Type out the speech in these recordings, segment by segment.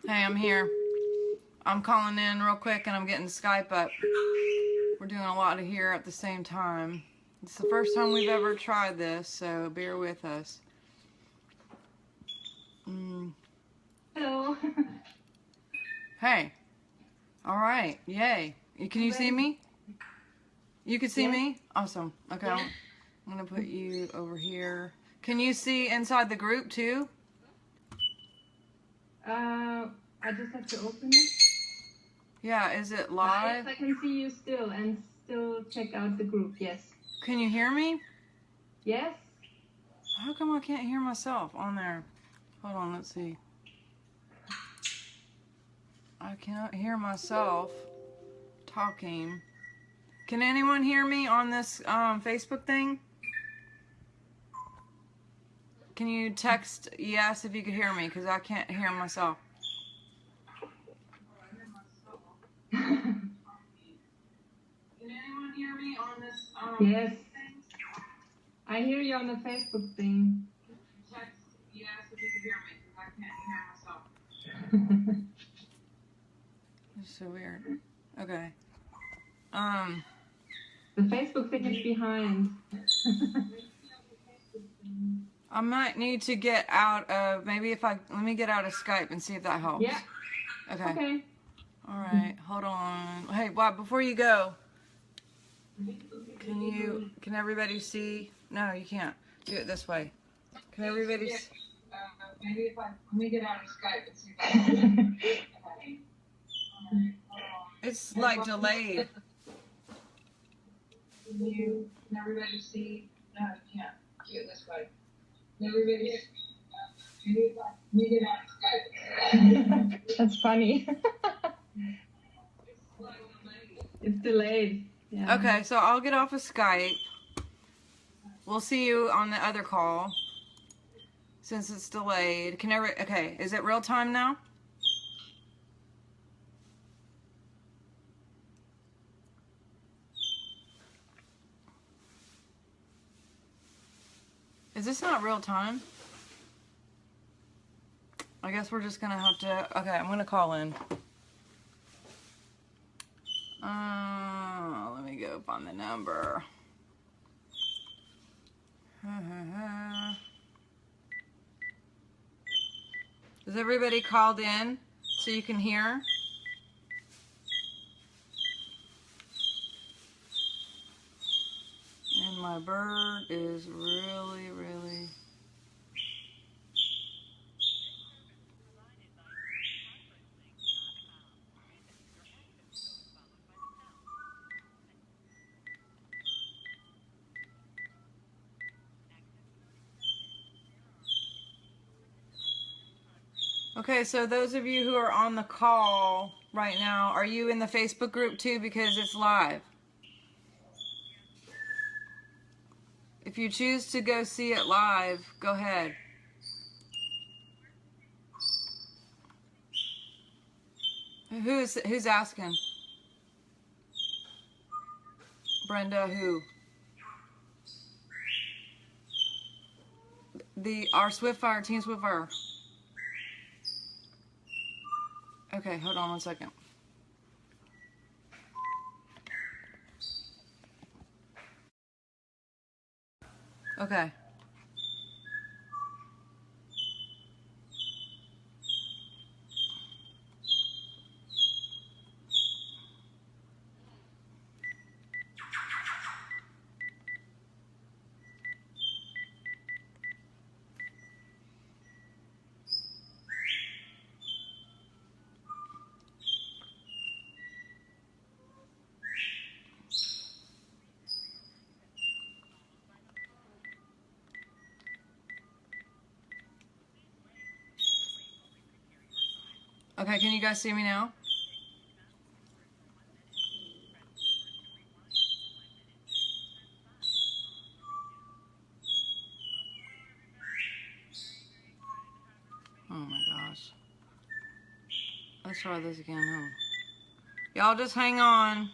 Hey, I'm here. I'm calling in real quick and I'm getting Skype up. We're doing a lot of here at the same time. It's the first time we've ever tried this, so bear with us. Hello. Hey. All right. Yay. Can you see me? You can see me? Awesome. Okay. Yeah. I'm going to put you over here. Can you see inside the group too? I just have to open it. Yeah, is it live? I can see you still and still check out the group, yes. Can you hear me? Yes. How come I can't hear myself on there? Hold on, let's see. I cannot hear myself talking. Can anyone hear me on this Facebook thing? Can you text yes if you can hear me? Because I can't hear myself. Can anyone hear me on this yes. Thing? I hear you on the Facebook thing. Text yes if you can hear me, because I can't hear myself. It's so weird. Okay. The Facebook thing is behind. I might need to get out of, let me get out of Skype and see if that helps. Yeah. Okay. All right, hold on. Hey, Bob, before you go, can everybody see? No, you can't. Do it this way. Can everybody see? Let me get out of Skype and see if that It's like delayed. Can everybody see? No, you can't. Do it this way. Can everybody see? Let me get out of Skype. That's funny. It's delayed. Yeah. Okay, so I'll get off of Skype. We'll see you on the other call since it's delayed. Okay, is it real time now? Is this not real time? I guess we're just gonna have to, okay, I'm gonna call in. Let me go find the number. Is everybody called in so you can hear? And my bird is really. Okay, so those of you who are on the call right now, are you in the Facebook group too because it's live? If you choose to go see it live, go ahead. Who's asking? Brenda, who? Our Swiftfire, Team Swiftfire. Okay, hold on 1 second. Okay. Okay, can you guys see me now? Oh my gosh. Let's try this again, huh? Y'all just hang on.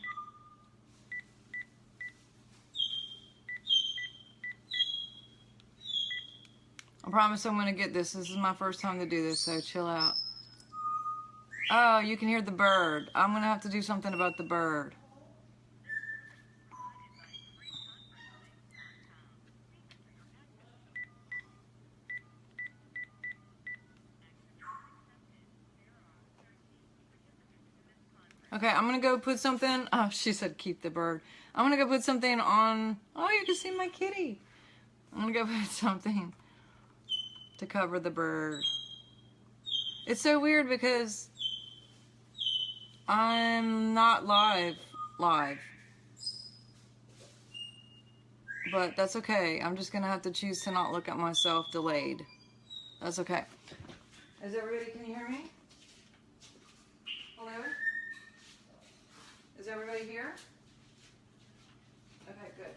I promise I'm gonna get this. This is my first time to do this, so chill out. Oh, you can hear the bird. I'm gonna have to do something about the bird. Okay, I'm gonna go put something. Oh, she said keep the bird. I'm gonna go put something on. Oh, you can see my kitty. I'm gonna go put something to cover the bird. It's so weird because I'm not live. But that's okay. I'm just gonna have to choose to not look at myself delayed. That's okay. Is everybody, can you hear me? Hello? Is everybody here? Okay, good.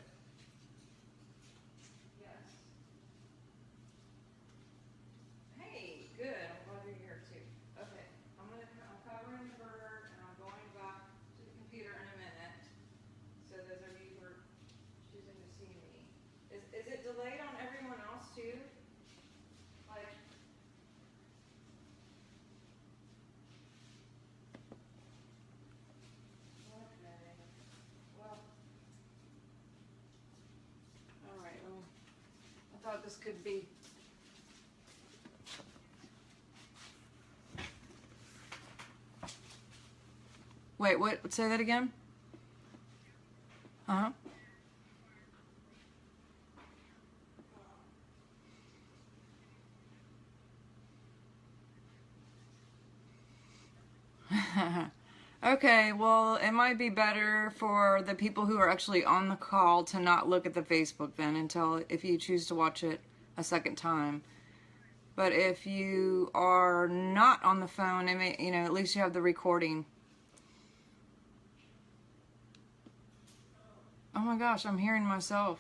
Yes. Hey, good. I'm glad you're here too. Okay, I'm covering the bird and I'm going back to the computer in a minute. So those of you who are choosing to see me. Is it delayed on everyone else too? Like, okay. Well, all right. Well, I thought this could be. Wait, what? Say that again? Uh-huh. Okay, well, it might be better for the people who are actually on the call to not look at the Facebook then until if you choose to watch it a second time. But if you are not on the phone, it may, at least you have the recording. Oh my gosh, I'm hearing myself.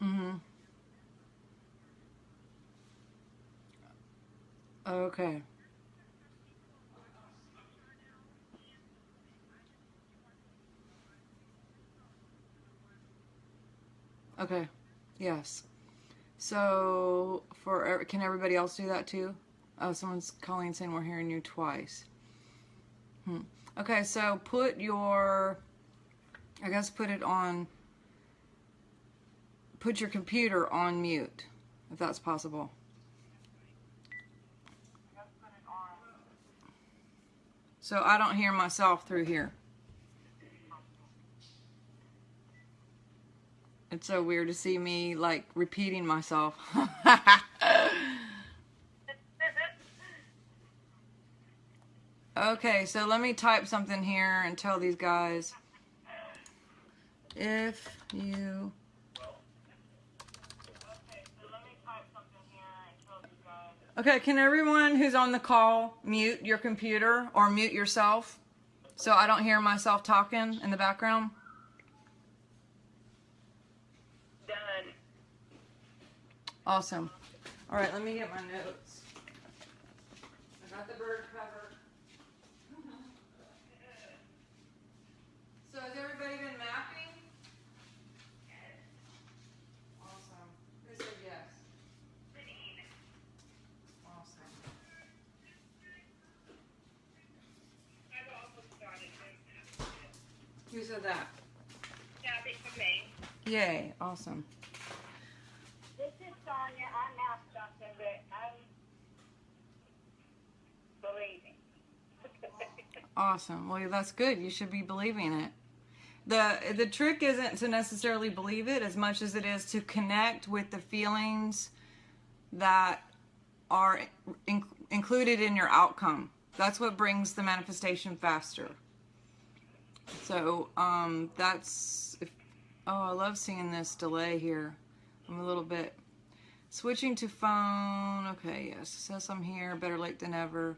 Mm-hmm. Okay. Okay. Yes. So, can everybody else do that too? Oh, someone's calling saying we're hearing you twice. Okay, so put your computer on mute, if that's possible. So I don't hear myself through here. It's so weird to see me like repeating myself. Okay, so let me type something here and tell these guys. If you... Okay, can everyone who's on the call mute your computer or mute yourself so I don't hear myself talking in the background? Done. Awesome. All right, let me get my notes. I got the bird covered. So has everybody been mapping? Awesome. Who said yes? Awesome. I've also started this. Who said that? Happy for me. Yay, awesome. This is Sonia. I'm not something that I'm believing. Awesome. Well, that's good. You should be believing it. The trick isn't to necessarily believe it as much as it is to connect with the feelings that are included in your outcome. That's what brings the manifestation faster. So I love seeing this delay here. I'm a little bit switching to phone. Okay, yes, it says I'm here. Better late than never.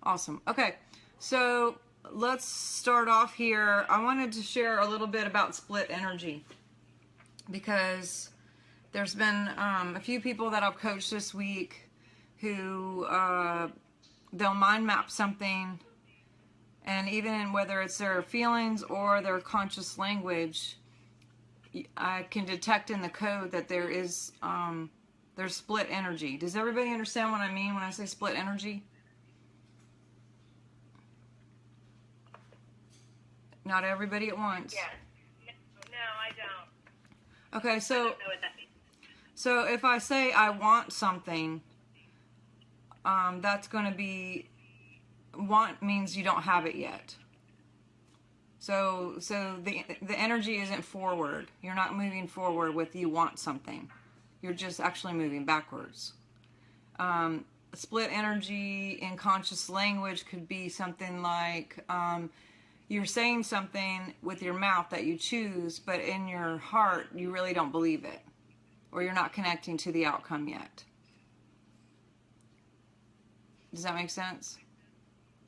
Awesome. Okay, so let's start off here. I wanted to share a little bit about split energy because there's been a few people that I've coached this week who they'll mind map something, and even whether it's their feelings or their conscious language, I can detect in the code that there is there's split energy. Does everybody understand what I mean when I say split energy? Not everybody at once. Yes. No, I don't. Okay, I so don't know what that means. so if I say I want something, that's going to be, want means you don't have it yet. So the energy isn't forward. You're not moving forward with you want something. You're just actually moving backwards. Split energy in conscious language could be something like you're saying something with your mouth that you choose, but in your heart you really don't believe it, or you're not connecting to the outcome yet. Does that make sense?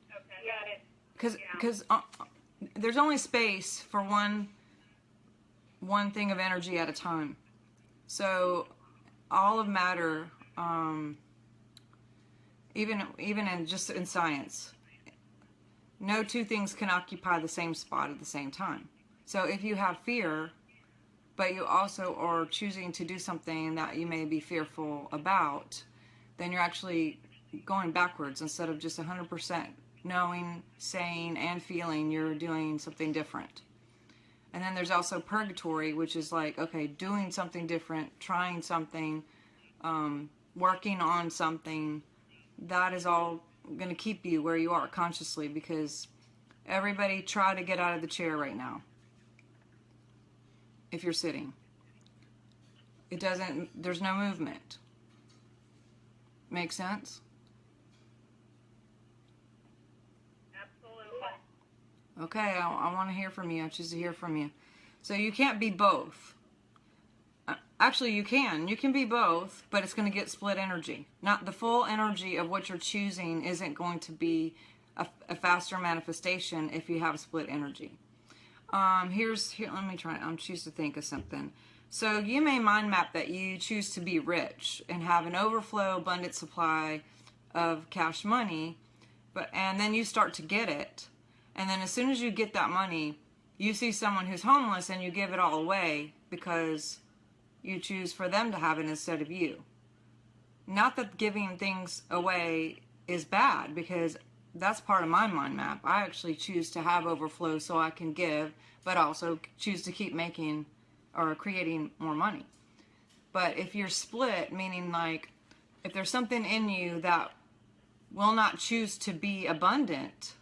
Okay. Got it. Because there's only space for one thing of energy at a time. So all of matter, even in just in science, no two things can occupy the same spot at the same time. So if you have fear, but you also are choosing to do something that you may be fearful about, then you're actually going backwards instead of just 100% knowing, saying, and feeling you're doing something different. And then there's also purgatory, which is like, okay, doing something different, trying something, working on something. That is all going to keep you where you are consciously, because everybody try to get out of the chair right now. If you're sitting, it doesn't, there's no movement. Make sense? Okay, I want to hear from you. I choose to hear from you. So you can't be both. Actually, you can. You can be both, but it's going to get split energy. Not the full energy of what you're choosing isn't going to be a faster manifestation if you have split energy. Here, let me try. I'm choose to think of something. So you may mind map that you choose to be rich and have an overflow, abundant supply of cash money, and then you start to get it. And then as soon as you get that money, you see someone who's homeless and you give it all away because you choose for them to have it instead of you. Not that giving things away is bad, because that's part of my mind map. I actually choose to have overflow so I can give, but also choose to keep making or creating more money. But if you're split, meaning like if there's something in you that will not choose to be abundant,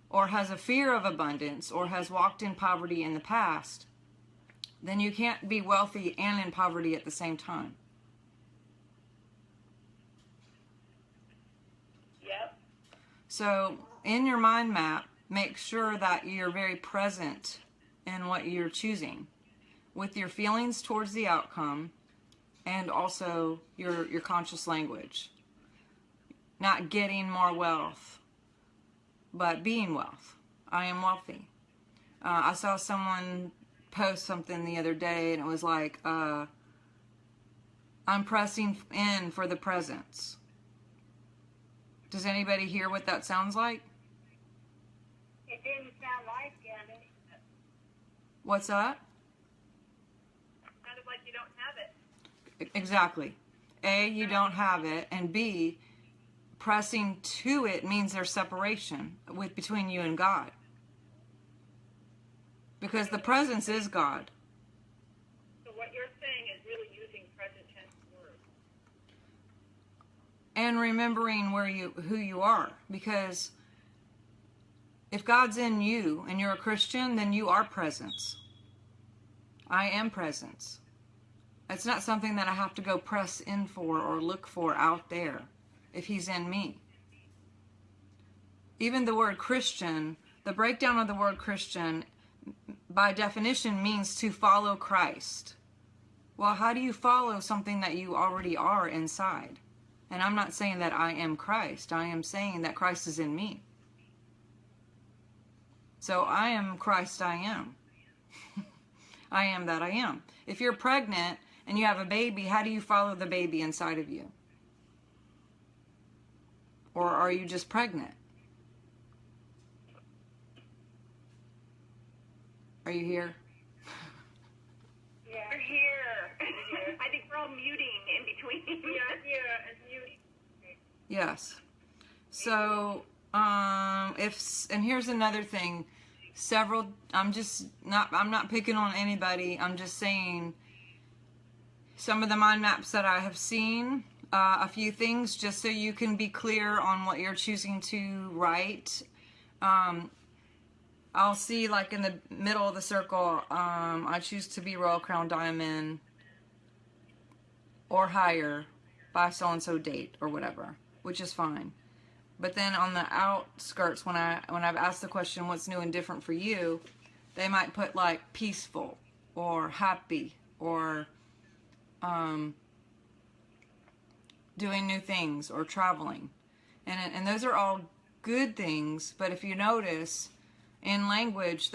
or has a fear of abundance, or has walked in poverty in the past, then you can't be wealthy and in poverty at the same time. Yep. So in your mind map, make sure that you're very present in what you're choosing, with your feelings towards the outcome, and also your conscious language. Not getting more wealth, but being wealth. I am wealthy. I saw someone post something the other day, and it was like, I'm pressing in for the presence. Does anybody hear what that sounds like? It didn't sound like it. What's that? Sounded like you don't have it. Exactly. A, you don't have it, and B, pressing to it means there's separation between you and God. Because the presence is God. So what you're saying is really using present tense words. And remembering who you are. Because if God's in you and you're a Christian, then you are presence. I am presence. It's not something that I have to go press in for or look for out there if He's in me. Even the word Christian, the breakdown of the word Christian, by definition, means to follow Christ. Well, how do you follow something that you already are inside? And I'm not saying that I am Christ. I am saying that Christ is in me. So I am Christ, I am. I am that I am. If you're pregnant and you have a baby, how do you follow the baby inside of you? Or are you just pregnant? Are you here? Yeah. We're here. I think we're all muting in between. Yeah, here and muting. Yes. So, and here's another thing. I'm not picking on anybody. I'm just saying some of the mind maps that I have seen, a few things just so you can be clear on what you're choosing to write. I'll see like in the middle of the circle, I choose to be Royal Crown Diamond or higher by so-and-so date or whatever, which is fine. But then on the outskirts, when I've asked the question, what's new and different for you, they might put like peaceful or happy or doing new things or traveling. And those are all good things, but if you notice, in language,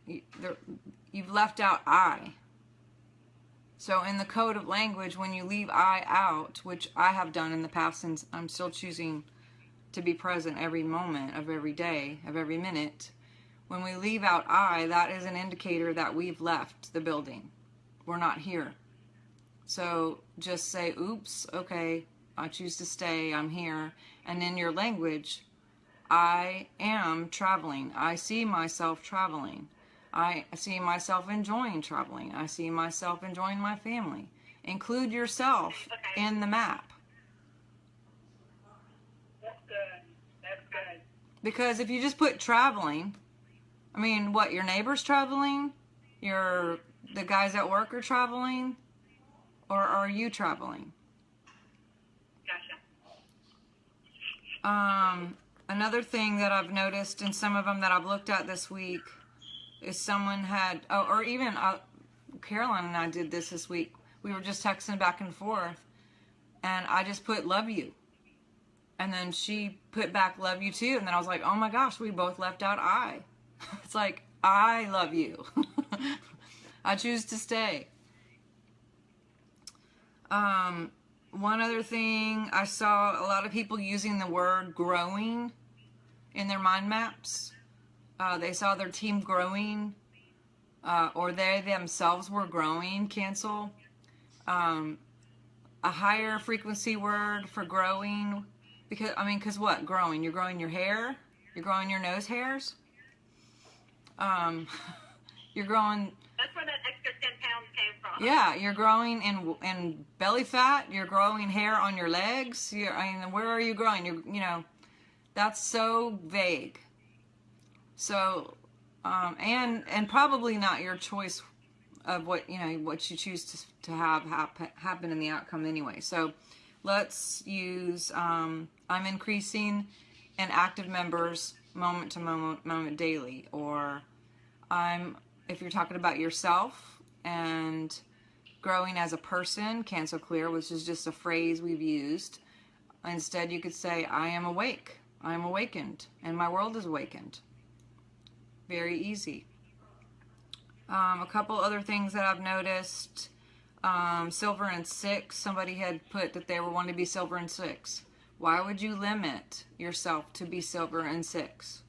you've left out I. So in the code of language, when you leave I out, which I have done in the past, and I'm still choosing to be present every moment of every day, of every minute, when we leave out I, that is an indicator that we've left the building. We're not here. So just say, oops, okay, I choose to stay, I'm here. And in your language, I am traveling. I see myself traveling. I see myself enjoying traveling. I see myself enjoying my family. Include yourself in the map. That's good. That's good. Because if you just put traveling, I mean, what, your neighbor's traveling? The guys at work are traveling? Or are you traveling? Gotcha. Another thing that I've noticed in some of them that I've looked at this week is someone had, or even Caroline and I did this week. We were just texting back and forth, and I just put love you. And then she put back love you too. And then I was like, oh my gosh, we both left out I. It's like, I love you. I choose to stay. One other thing, I saw a lot of people using the word growing in their mind maps. They saw their team growing, or they themselves were growing, cancel. A higher frequency word for growing, because what? Growing? You're growing your hair? You're growing your nose hairs? You're growing... That's where that extra 10 pounds came from. Yeah, you're growing in belly fat. You're growing hair on your legs. Where are you growing? That's so vague. So, and probably not your choice of what you choose to have happen in the outcome anyway. So, let's use I'm increasing in active members moment to moment daily, or if you're talking about yourself and growing as a person, cancel clear, which is just a phrase we've used. Instead, you could say, I am awake. I am awakened, and my world is awakened. Very easy. A couple other things that I've noticed. Silver and 6. Somebody had put that they were wanting to be silver and 6. Why would you limit yourself to be silver and 6?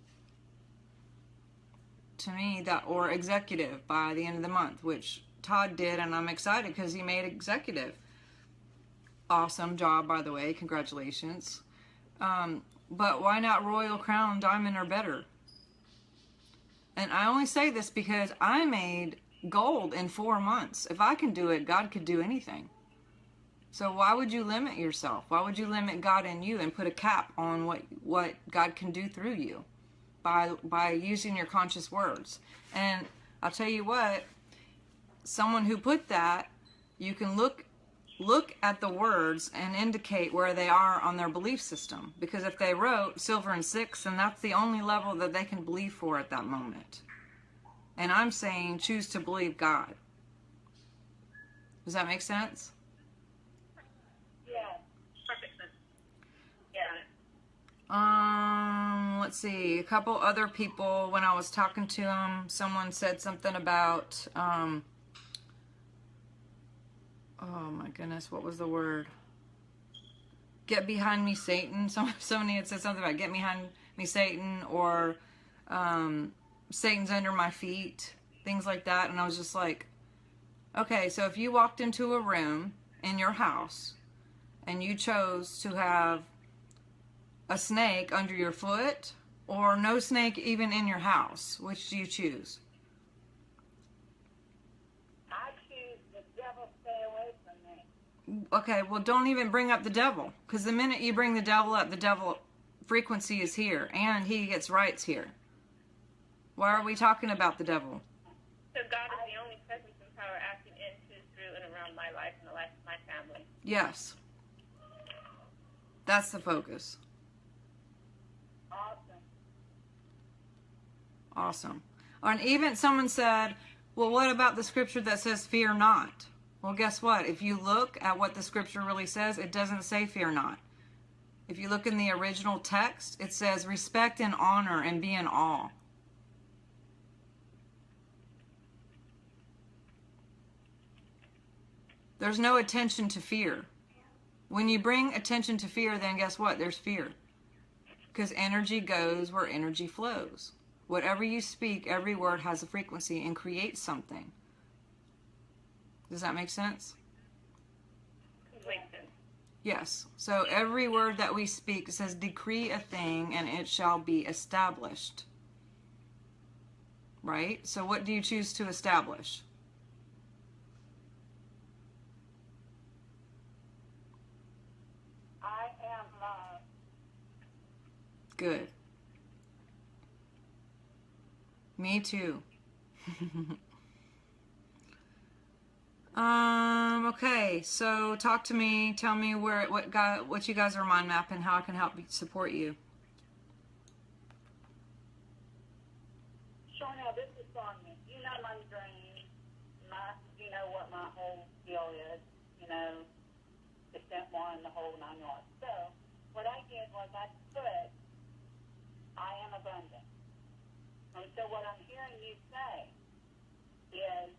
To me, or executive by the end of the month, which Todd did, and I'm excited because he made executive. Awesome job, by the way. Congratulations. But why not Royal Crown, Diamond, or better? And I only say this because I made gold in 4 months. If I can do it, God could do anything. So why would you limit yourself? Why would you limit God in you and put a cap on what God can do through you by using your conscious words? And I'll tell you what, someone who put that, you can look at the words and indicate where they are on their belief system. Because if they wrote silver and 6, then that's the only level that they can believe for at that moment. And I'm saying choose to believe God. Does that make sense? Yeah. Perfect sense. Yeah. Let's see. A couple other people, when I was talking to them, someone said something about, oh my goodness, what was the word? Get behind me, Satan. Somebody had said something about get behind me, Satan, or Satan's under my feet, things like that. And I was just like, Okay, so if you walked into a room in your house and you chose to have a snake under your foot or no snake even in your house, which do you choose? I choose the devil stay away from me. Okay, well, don't even bring up the devil, because the minute you bring the devil up, the devil frequency is here, and he gets rights here. Why are we talking about the devil? So God is the only presence and power acting into, through, and around my life and the life of my family. Yes. That's the focus. Awesome. Awesome. And even someone said, well, what about the scripture that says fear not? Well, guess what? If you look at what the scripture really says, it doesn't say fear not. If you look in the original text, it says respect and honor and be in awe. There's no attention to fear. When you bring attention to fear, then guess what? There's fear. Because energy goes where energy flows. Whatever you speak, every word has a frequency and creates something. Does that make sense? Makes sense. Yes. So every word that we speak says, decree a thing and it shall be established. Right? So what do you choose to establish? I am love. Good. Me too. Okay, so talk to me. Tell me what you guys are mind mapping, how I can help support you. Sharnael, this is Sonia. You know my dream. You know what my whole deal is. You know, the step one, the whole 9 yards. So what I did was I put, I am abundant. And so what I'm hearing you say is,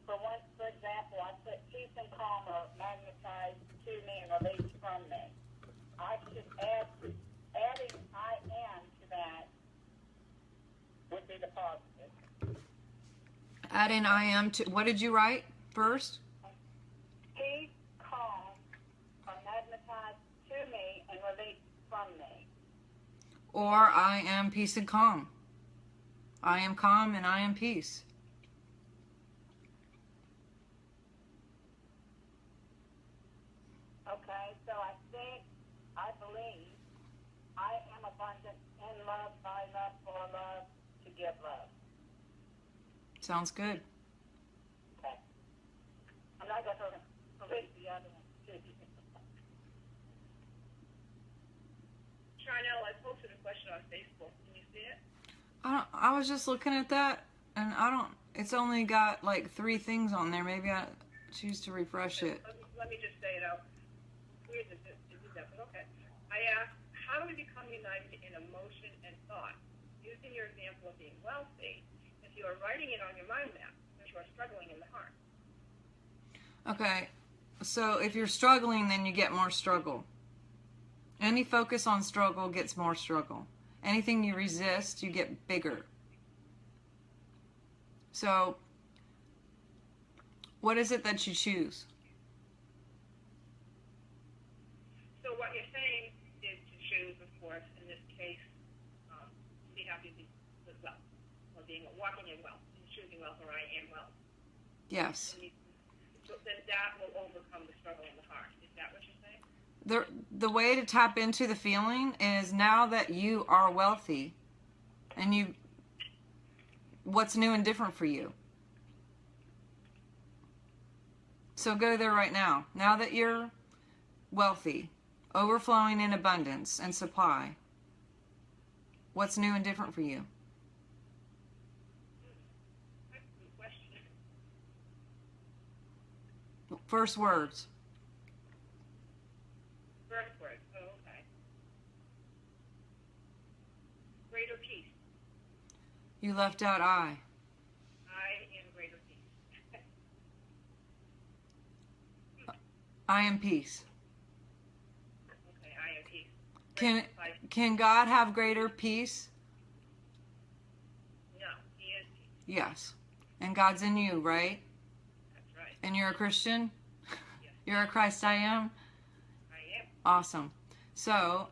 for example, I put peace and calm are magnetized to me and released from me. I should adding I am to that would be the positive. Adding I am to, what did you write first? Peace, calm are magnetized to me and released from me. Or I am peace and calm. I am calm and I am peace. Okay, so I believe, I am abundant in love, by love, for love, to give love. Sounds good. Okay. I'm not going to release the other one, too. Sharnael, I posted a question on Facebook. Can you see it? I was just looking at that, and it's only got like 3 things on there. Maybe I choose to refresh it. Let me just say it out. Weird to do that, but okay. I asked, how do we become united in emotion and thought? Using your example of being wealthy, if you are writing it on your mind map, but you are struggling in the heart. Okay, so if you're struggling, then you get more struggle. Any focus on struggle gets more struggle. Anything you resist, you get bigger. So, what is it that you choose? So what you're saying is to choose, of course, in this case, to be happy with wealth, or walking in wealth, and choosing wealth, or I am wealth. Yes. So then that will overcome the struggle in the heart. Is that what you're saying? The way to tap into the feeling is now that you are wealthy, and what's new and different for you? So go there right now. Now that you're wealthy, overflowing in abundance and supply, what's new and different for you? That's a good question. First words. First word. Oh, okay. Greater peace. You left out I. I am greater peace. I am peace. Okay, I am peace. Can God have greater peace? No, he is peace. Yes. And God's in you, right? That's right. And you're a Christian? Yes, You're a Christ I am? I am. Awesome. So,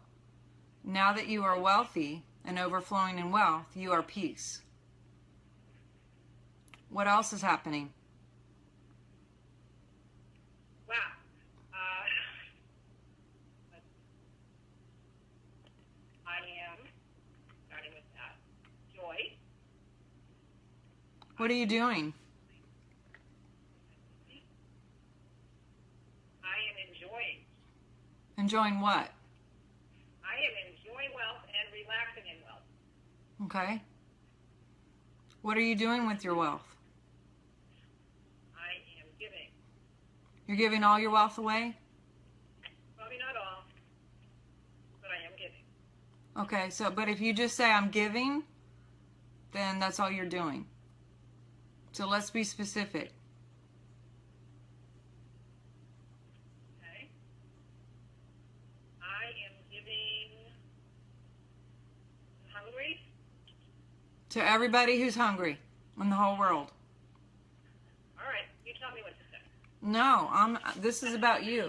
now that you are wealthy and overflowing in wealth, you are peace. What else is happening? Wow. I am, starting with that, joy. What are you doing? I am enjoying. Enjoying what? I am enjoying wealth and relaxing in wealth. Okay. What are you doing with your wealth? I am giving. You're giving all your wealth away? Probably not all, but I am giving. Okay, so, but if you just say I'm giving, then that's all you're doing. So let's be specific. Okay. I am giving hungry. To everybody who's hungry in the whole world. All right, you tell me what to say. No, this is about you.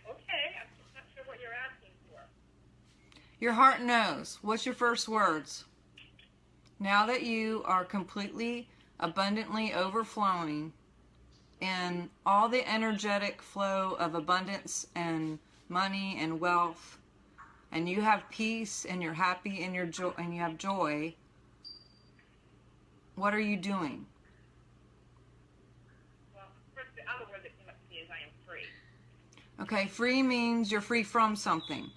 Okay, I'm just not sure what you're asking for. Your heart knows. What's your first words? Now that you are completely, abundantly overflowing in all the energetic flow of abundance and money and wealth, and you have peace and you're happy and you have joy, what are you doing? Well, first, the other word that came up to me is I am free. Okay, free means you're free from something.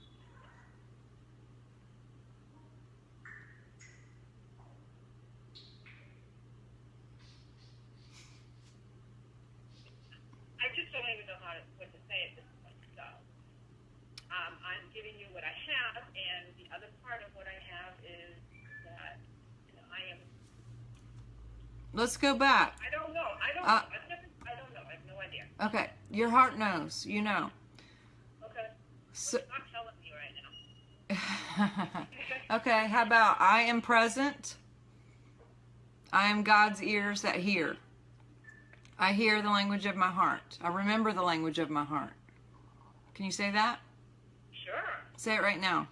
I just don't even know what to say at this point. So, I'm giving you what I have, and the other part of what I have is that I am. Let's go back. I don't know. I don't know. I don't know. I have no idea. Okay, your heart knows. You know. Okay. So, Well, you're not telling me right now. okay, how about I am present. I am God's ears that hear. I hear the language of my heart. I remember the language of my heart. Can you say that? Sure. Say it right now.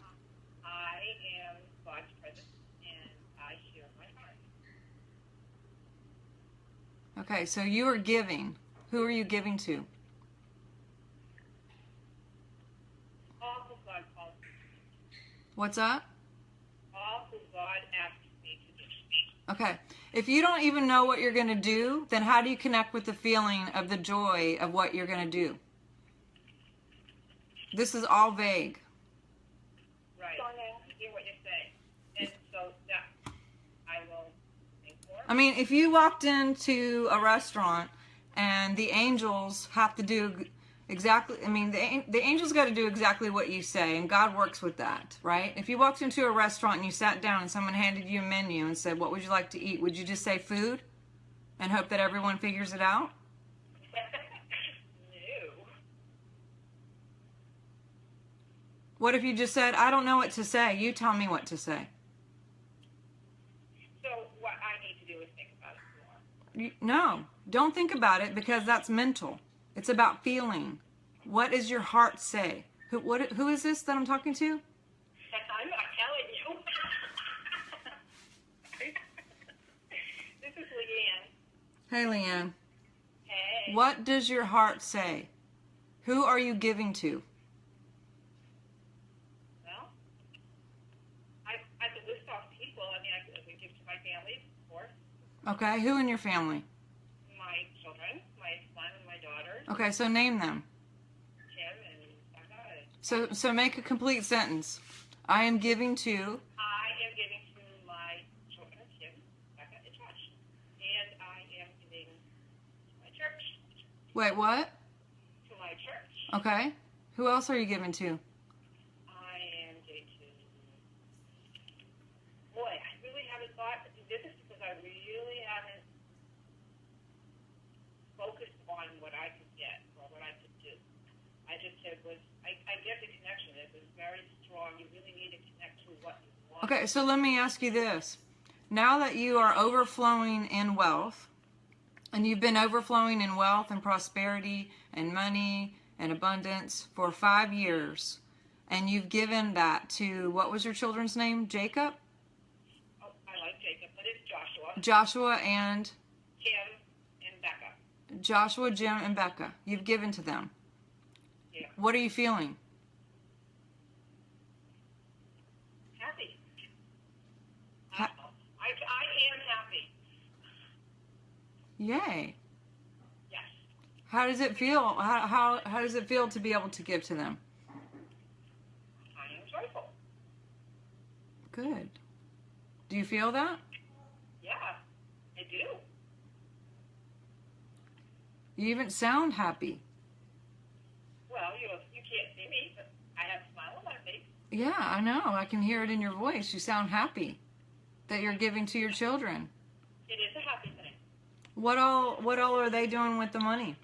I am God's presence, and I hear my heart. Okay, so you are giving. Who are you giving to? All who God calls me. What's up? All who God asks me to do. Okay. If you don't even know what you're going to do, then how do you connect with the feeling of the joy of what you're going to do? This is all vague. Right. I hear what you're saying. And so that I will think more. I mean, if you walked into a restaurant and the angels have to do exactly, I mean, the angels got to do exactly what you say, and God works with that, right? If you walked into a restaurant and you sat down and someone handed you a menu and said, what would you like to eat? Would you just say food and hope that everyone figures it out? No. What if you just said, I don't know what to say. You tell me what to say. So what I need to do is think about it more. No, don't think about it because that's mental. It's about feeling. What does your heart say? Who is this that I'm talking to? I'm not telling you. This is Leanne. Hey, Leanne. Hey. What does your heart say? Who are you giving to? Well, I could list off people. I mean, I could give to my family, of course. Okay, who in your family? My children, my son and my daughter, Okay, so name them. Tim and Becca. So make a complete sentence. I am giving to. I am giving to my children, Tim, Becca, and Josh. And I am giving to my church. Wait, what? To my church. Okay. Who else are you giving to? I am giving to. Boy, I really haven't thought. This is because I really haven't focused on what I could get or what I could do. I just I get the connection. It was very strong. You really need to connect to what you want. Okay, so let me ask you this. Now that you are overflowing in wealth, And you've been overflowing in wealth and prosperity and money and abundance for 5 years. And you've given that to, what was your children's name? Jacob? Oh, I like Jacob, but it's Joshua, Joshua and Kim, and Becca. Joshua, Jim, and Becca. You've given to them. Yeah. What are you feeling? Happy. Ha- I am happy. Yay. Yes. How does it feel? How does it feel to be able to give to them? I am joyful. Good. Do you feel that? Yeah, I do. You even sound happy. Well, you can't see me, but I have a smile on my face. Yeah, I know. I can hear it in your voice. You sound happy that you're giving to your children. It is a happy thing. What all are they doing with the money?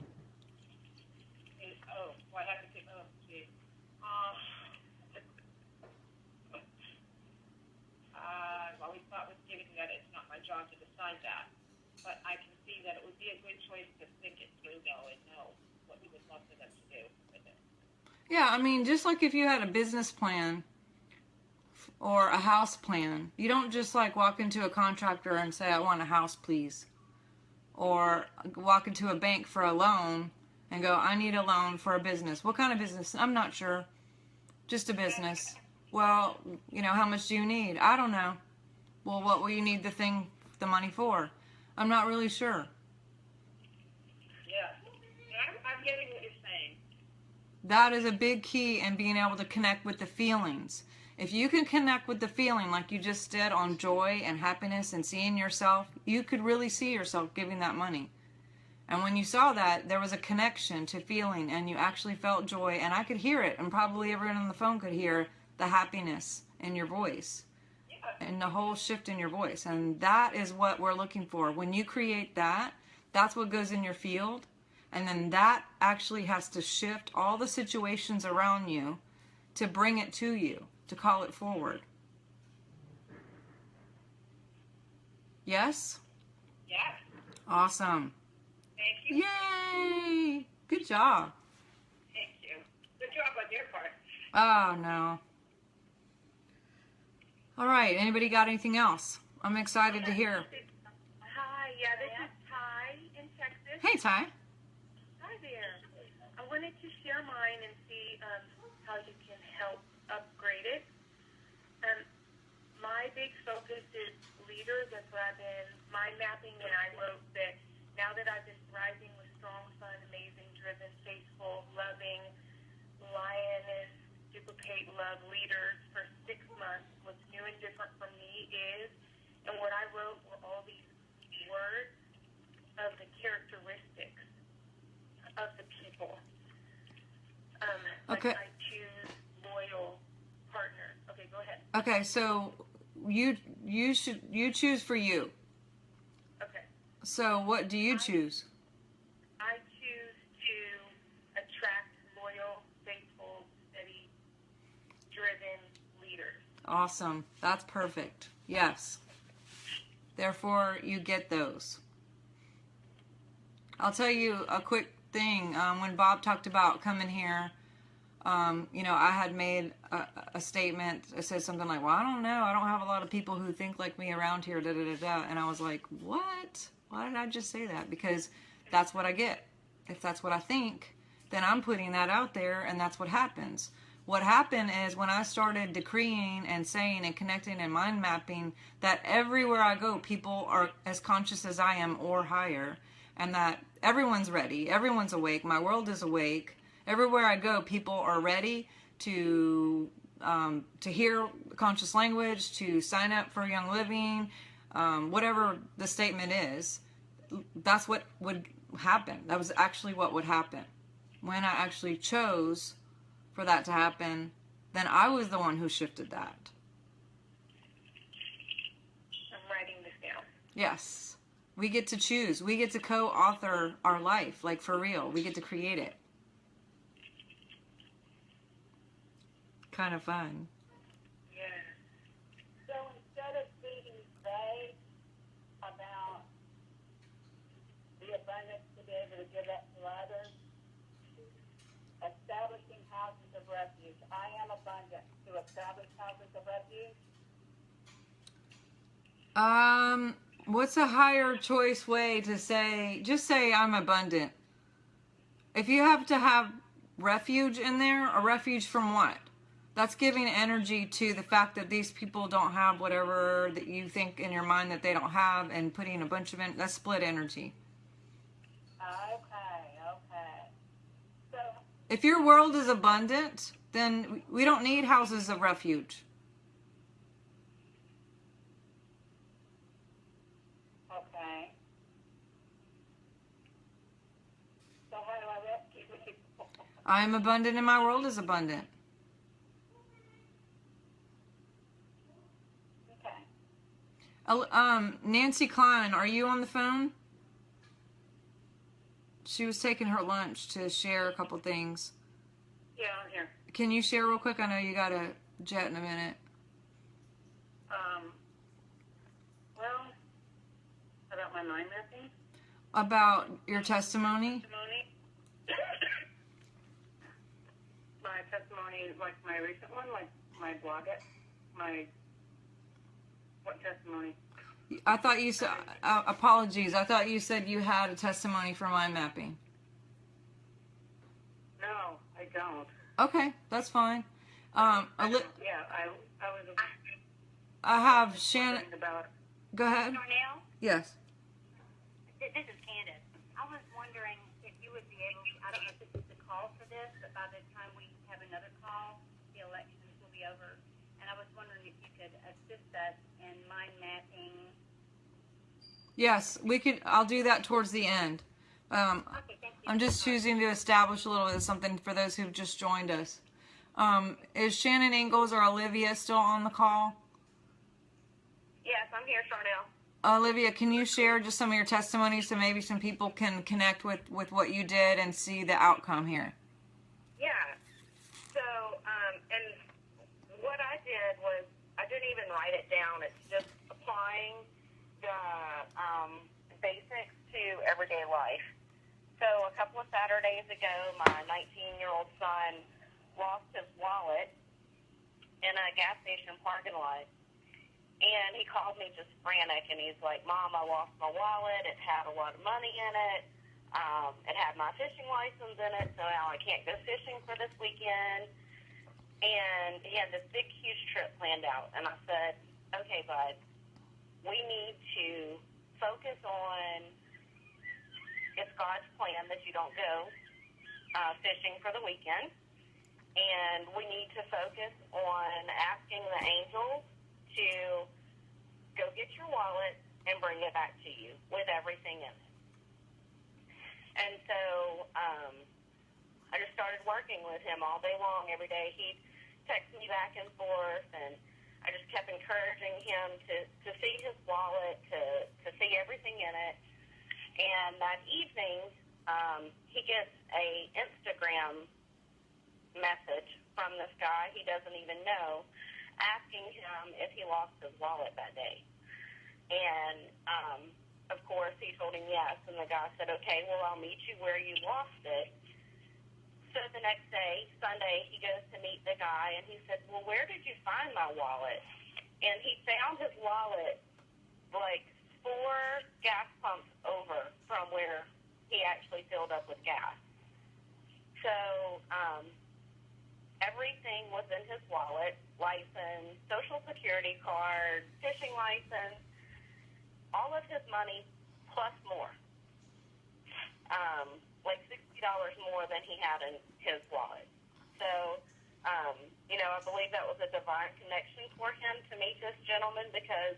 Oh, what happened to? Oh, gee. I've always thought with giving that it's not my job to decide that, but I can see that it would be a good choice to think it through, though, and know what we would love for them to do with it. Yeah, I mean, just like if you had a business plan or a house plan, you don't just like walk into a contractor and say, I want a house, please. Or walk into a bank for a loan and go, I need a loan for a business. What kind of business? I'm not sure. Just a business. Well, how much do you need? I don't know. Well, what will you need the money for? I'm not really sure. Yeah. I'm getting what you're saying. That is a big key in being able to connect with the feelings. If you can connect with the feeling like you just did on joy and happiness and seeing yourself, you could really see yourself giving that money. And when you saw that, there was a connection to feeling and you actually felt joy, and I could hear it, and probably everyone on the phone could hear the happiness in your voice and the whole shift in your voice. And that is what we're looking for. When you create that, that's what goes in your field. And then that actually has to shift all the situations around you to bring it to you, to call it forward. Yes? Yes. Awesome. Thank you. Yay! Good job. Thank you. Good job on your part. Oh, no. All right. Anybody got anything else? I'm excited to hear. Hi, yeah, this is Ty in Texas. Hey, Ty. Hi there. I wanted to share mine and see how you can help upgrade it. My big focus is leaders. That's what I've been mind mapping, and I wrote that now that I've been thriving with strong, fun, amazing, driven, faithful, loving, lioness, duplicate love leaders for 6 months, what's new and different for me is, and what I wrote were all these words of the characteristics of the people. Okay. Like I choose loyal partners. Okay, go ahead. Okay, so you choose for you. Okay. So what do you choose? I choose to attract loyal, faithful, steady, driven leaders. Awesome. That's perfect. Yes. Therefore, you get those. I'll tell you a quick thing. When Bob talked about coming here, I had made a statement. I said something like, well, I don't know. I don't have a lot of people who think like me around here, da-da-da-da. And I was like, what? Why did I just say that? Because that's what I get. If that's what I think, then I'm putting that out there, and that's what happens. What happened is when I started decreeing and saying and connecting and mind mapping that everywhere I go, people are as conscious as I am or higher, and that everyone's ready, everyone's awake, my world is awake. Everywhere I go, people are ready to hear conscious language, to sign up for Young Living, whatever the statement is. That's what would happen. That was actually what would happen. When I actually chose for that to happen, then I was the one who shifted that. I'm writing this down. Yes. We get to choose. We get to co-author our life, like for real. We get to create it. Kind of fun. Yeah. So instead of being vague about the abundance to be able to give that to others. Establishing houses of refuge. I am abundant to establish houses of refuge. What's a higher choice way to say, just say I'm abundant. If you have to have refuge in there, a refuge from what? That's giving energy to the fact that these people don't have whatever that you think in your mind that they don't have, and putting a bunch of that's split energy. Okay. So, if your world is abundant, then we don't need houses of refuge. okay. So how do I rescue people? I am abundant and my world is abundant. Nancy Klein, are you on the phone? She was taking her lunch to share a couple things. Yeah, I'm here. Can you share real quick? I know you got a jet in a minute. Well, about my mind mapping. About your testimony? My testimony, like my recent one, like my blog, what testimony? I thought you said, apologies, I thought you said you had a testimony for mind mapping. No, I don't. Okay, that's fine. Yeah, I was. I have Shannon. Go ahead. Sharnael, Yes. this is Candace. I was wondering if you would be able to, I don't know if this is the call for this, but by the time we have another call, the elections will be over. And I was wondering if you could assist us in mind mapping. Yes, we could. I'll do that towards the end. Okay, thank you. I'm just choosing to establish a little bit of something for those who've just joined us. Is Shannon Ingalls or Olivia still on the call? Yes, I'm here, Sharnael. Olivia, can you share just some of your testimonies so maybe some people can connect with what you did and see the outcome here? Yeah. So, and what I did was I didn't even write it down. It's just applying the basics to everyday life. So a couple of Saturdays ago, my 19-year-old son lost his wallet in a gas station parking lot. And he called me just frantic, and he's like, Mom, I lost my wallet. It had a lot of money in it. It had my fishing license in it, so now I can't go fishing for this weekend. And he had this big, huge trip planned out. And I said, okay, bud, we need to focus on it's God's plan that you don't go fishing for the weekend. And we need to focus on asking the angels to go get your wallet and bring it back to you with everything in it. And so I just started working with him all day long, every day. He'd text me back and forth, and I just kept encouraging him to see his wallet, to see everything in it. And that evening, he gets a Instagram message from this guy he doesn't even know, asking him if he lost his wallet that day. And, of course, he told him yes, and the guy said, okay, well, I'll meet you where you lost it. So the next day, Sunday, he goes to meet the guy, and he said, well, where did you find my wallet? And he found his wallet, like, 4 gas pumps over from where he actually filled up with gas. So, everything was in his wallet, license, social security card, fishing license, all of his money plus more. Like $60 more than he had in his wallet. So, I believe that was a divine connection for him to meet this gentleman, because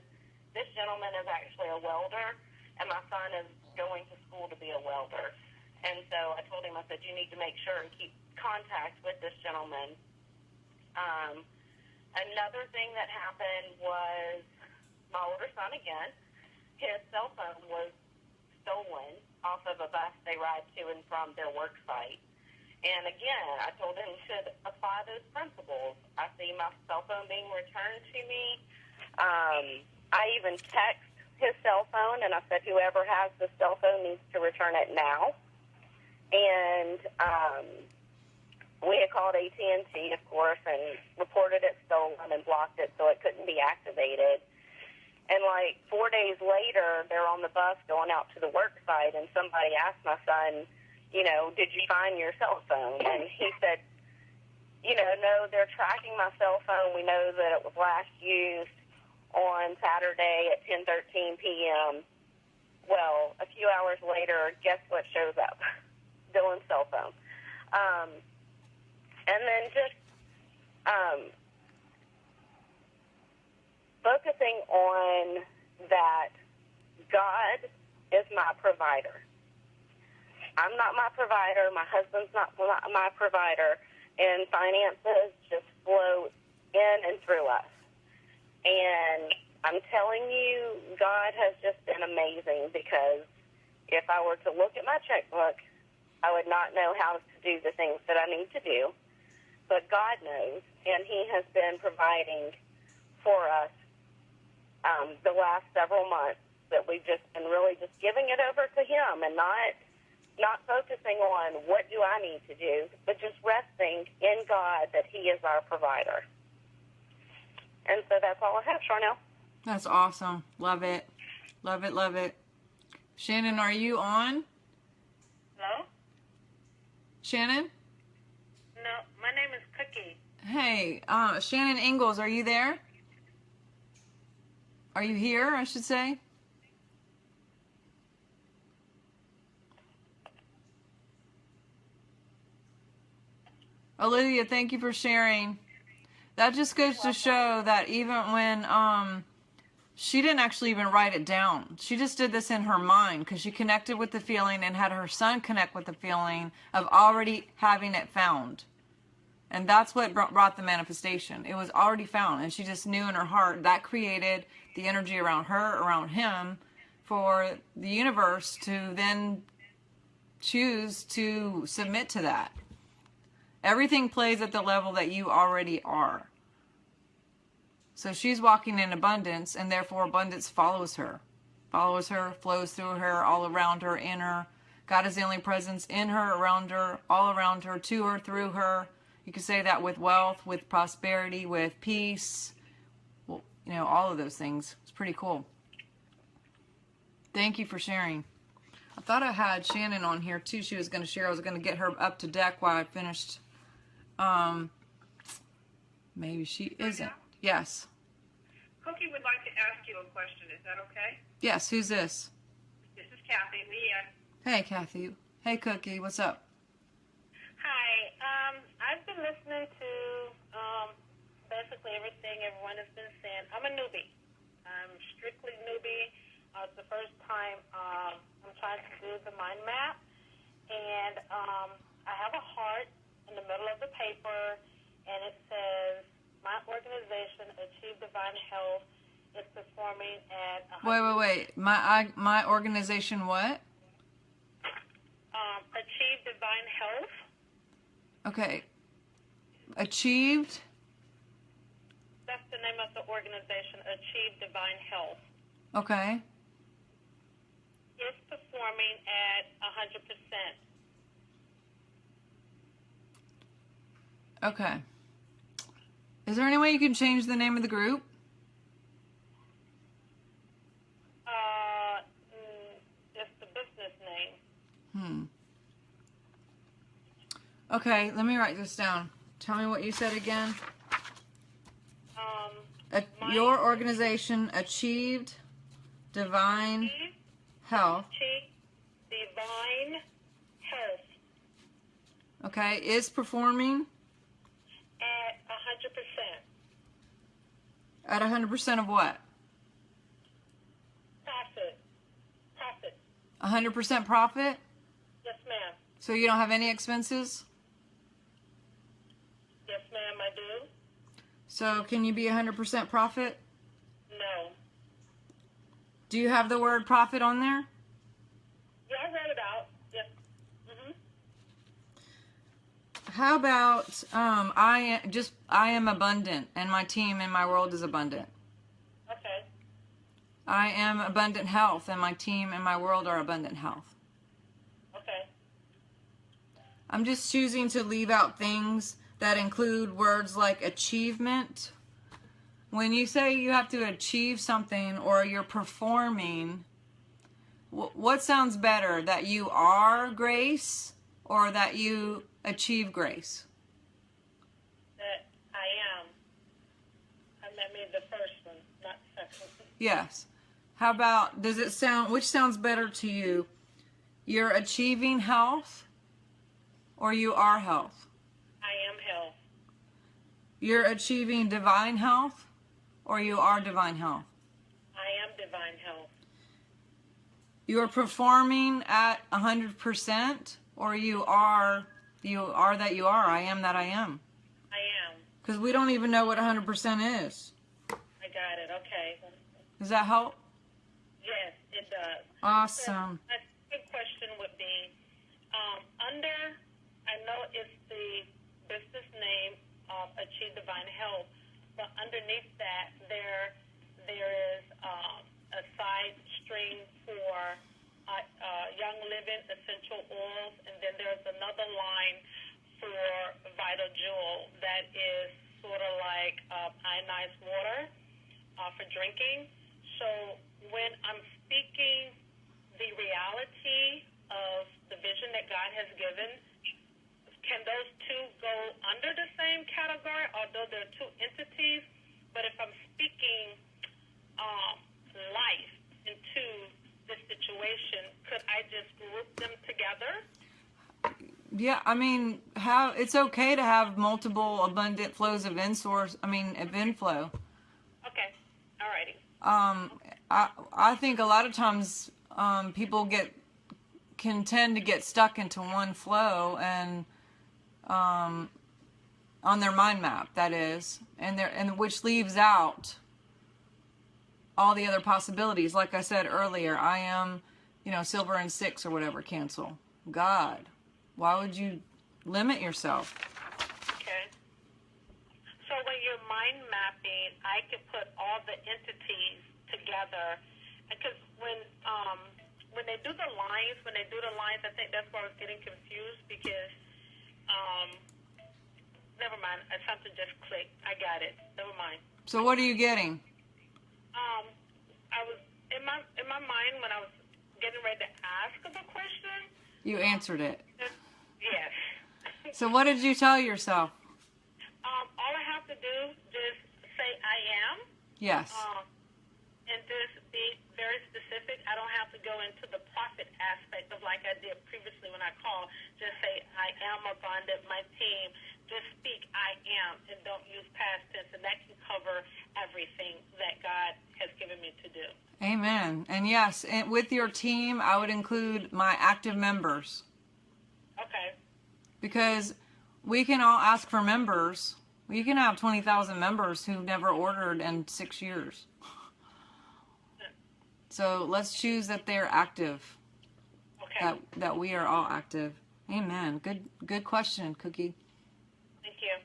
this gentleman is actually a welder, and my son is going to school to be a welder. And so I told him, I said, you need to make sure and keep contact with this gentleman. Another thing that happened was my older son again, his cell phone was stolen off of a bus they ride to and from their work site. And again, I told him to apply those principles. I see my cell phone being returned to me. I even text his cell phone, and I said, whoever has the cell phone needs to return it now. And we had called AT&T, of course, and reported it stolen and blocked it so it couldn't be activated. And like 4 days later, they're on the bus going out to the work site, and somebody asked my son, you know, did you find your cell phone? And he said, you know, no, they're tracking my cell phone. We know that it was last used on Saturday at 10:13 p.m. Well, a few hours later, guess what shows up? Dylan's cell phone. And then just focusing on that God is my provider. I'm not my provider. My husband's not my provider. And finances just flow in and through us. And I'm telling you, God has just been amazing, because if I were to look at my checkbook, I would not know how to do the things that I need to do. But God knows, and He has been providing for us the last several months, that we've just been really just giving it over to Him and not focusing on what do I need to do, but just resting in God that He is our provider. And so that's all I have, Sharnael. That's awesome. Love it. Love it, love it. Shannon, are you on? Hello? Shannon? No, my name is Cookie. Hey, Shannon Ingalls, are you there? Are you here, I should say? Olivia, thank you for sharing. That just goes to show that even when she didn't actually even write it down. She just did this in her mind because she connected with the feeling and had her son connect with the feeling of already having it found. And that's what brought the manifestation. It was already found, and she just knew in her heart that created the energy around her, around him, for the universe to then choose to submit to that. Everything plays at the level that you already are. So she's walking in abundance, and therefore abundance follows her. Follows her, flows through her, all around her, in her. God is the only presence in her, around her, all around her, to her, through her. You can say that with wealth, with prosperity, with peace. Well, you know, all of those things. It's pretty cool. Thank you for sharing. I thought I had Shannon on here too. She was going to share. I was going to get her up to deck while I finished. Maybe she isn't. Yes. Cookie would like to ask you a question. Is that okay? Yes. Who's this? This is Kathy. Leah. Hey, Kathy. Hey, Cookie. What's up? Hi. I've been listening to basically everything everyone has been saying. I'm a newbie. I'm strictly newbie. It's the first time I'm trying to do the mind map. And I have a heart in the middle of the paper, and it says, my organization, Achieve Divine Health, is performing at... Wait. My organization what? Achieve Divine Health. Okay. Achieved? That's the name of the organization, Achieve Divine Health. Okay. It's performing at 100%. Okay. Is there any way you can change the name of the group? It's the business name. Okay, let me write this down. Tell me what you said again. Your organization achieved divine health. Achieve Divine Health. Okay, is performing At 100%. at 100% of what? Profit. 100% profit? Yes, ma'am. So you don't have any expenses? Yes, ma'am, I do. So can you be 100% profit? No. Do you have the word profit on there? Yeah, I read it out. Yes. How about I am abundant, and my team and my world is abundant. Okay. I am abundant health, and my team and my world are abundant health. Okay. I'm just choosing to leave out things that include words like achievement. When you say you have to achieve something or you're performing, what sounds better? That you are grace or that you achieve grace? That I am. I mean the first one, not the second one. Yes. How about, does it sound, which sounds better to you? You're achieving health or you are health? I am health. You're achieving divine health or you are divine health? I am divine health. You're performing at 100% or you are that you are. I am that I am. I am. Because we don't even know what 100% is. I got it. Okay. Does that help? Yes, it does. Awesome. So, a good question would be, under, I know it's the business name, Achieve Divine Health, but underneath that there is a side stream for Young Living Essential Oils, and then there's another line for Vital Jewel that is sort of like ionized water for drinking. So when I'm speaking the reality of the vision that God has given, can those two go under the same category, although they're two entities? But if I'm speaking life into the situation, could I just group them together? Yeah, I mean, it's okay to have multiple abundant flows of of inflow. Okay, alrighty. I think a lot of times people can tend to get stuck into one flow and on their mind map, that is, and which leaves out all the other possibilities. Like I said earlier, I am, silver and 6 or whatever. Cancel. God, why would you limit yourself? Okay. So when you're mind mapping, I can put all the entities together, because when they do the lines, I think that's where I was getting confused, because never mind, something just clicked. I got it. Never mind. So what are you getting? I was in my mind when I was getting ready to ask the question. You answered it. Yes. So what did you tell yourself? All I have to do is say I am. Yes. And just be very specific. I don't have to go into the profit aspect of like I did previously when I called. Just say I am abundant. My team. Just speak I am and don't use past tense, and that can cover everything that God has given me to do. Amen. And yes, and with your team, I would include my active members. Okay. Because we can all ask for members. You can have 20,000 members who've never ordered in 6 years. So let's choose that they're active. Okay. That we are all active. Amen. Good question, Cookie. Thank you.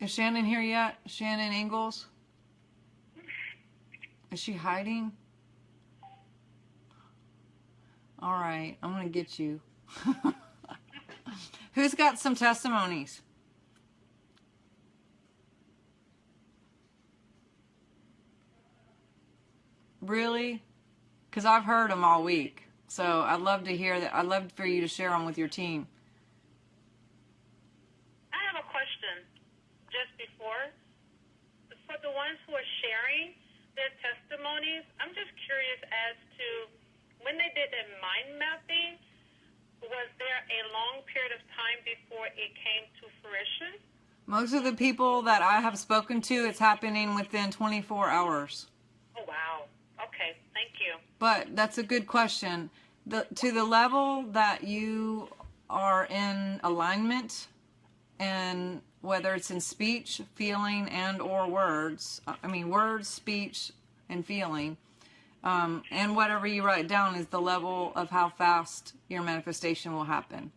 Is Shannon here yet? Shannon Ingalls? Is she hiding? All right, I'm going to get you. Who's got some testimonies? Really? Because I've heard them all week. So I'd love to hear that. I'd love for you to share them with your team. I have a question just before. For the ones who are sharing their testimonies, I'm just curious as to when they did their mind mapping, was there a long period of time before it came to fruition? Most of the people that I have spoken to, it's happening within 24 hours. Oh, wow. Okay, thank you. But that's a good question. To the level that you are in alignment, and whether it's in speech, feeling, and or words, words, speech, and feeling, and whatever you write down is the level of how fast your manifestation will happen.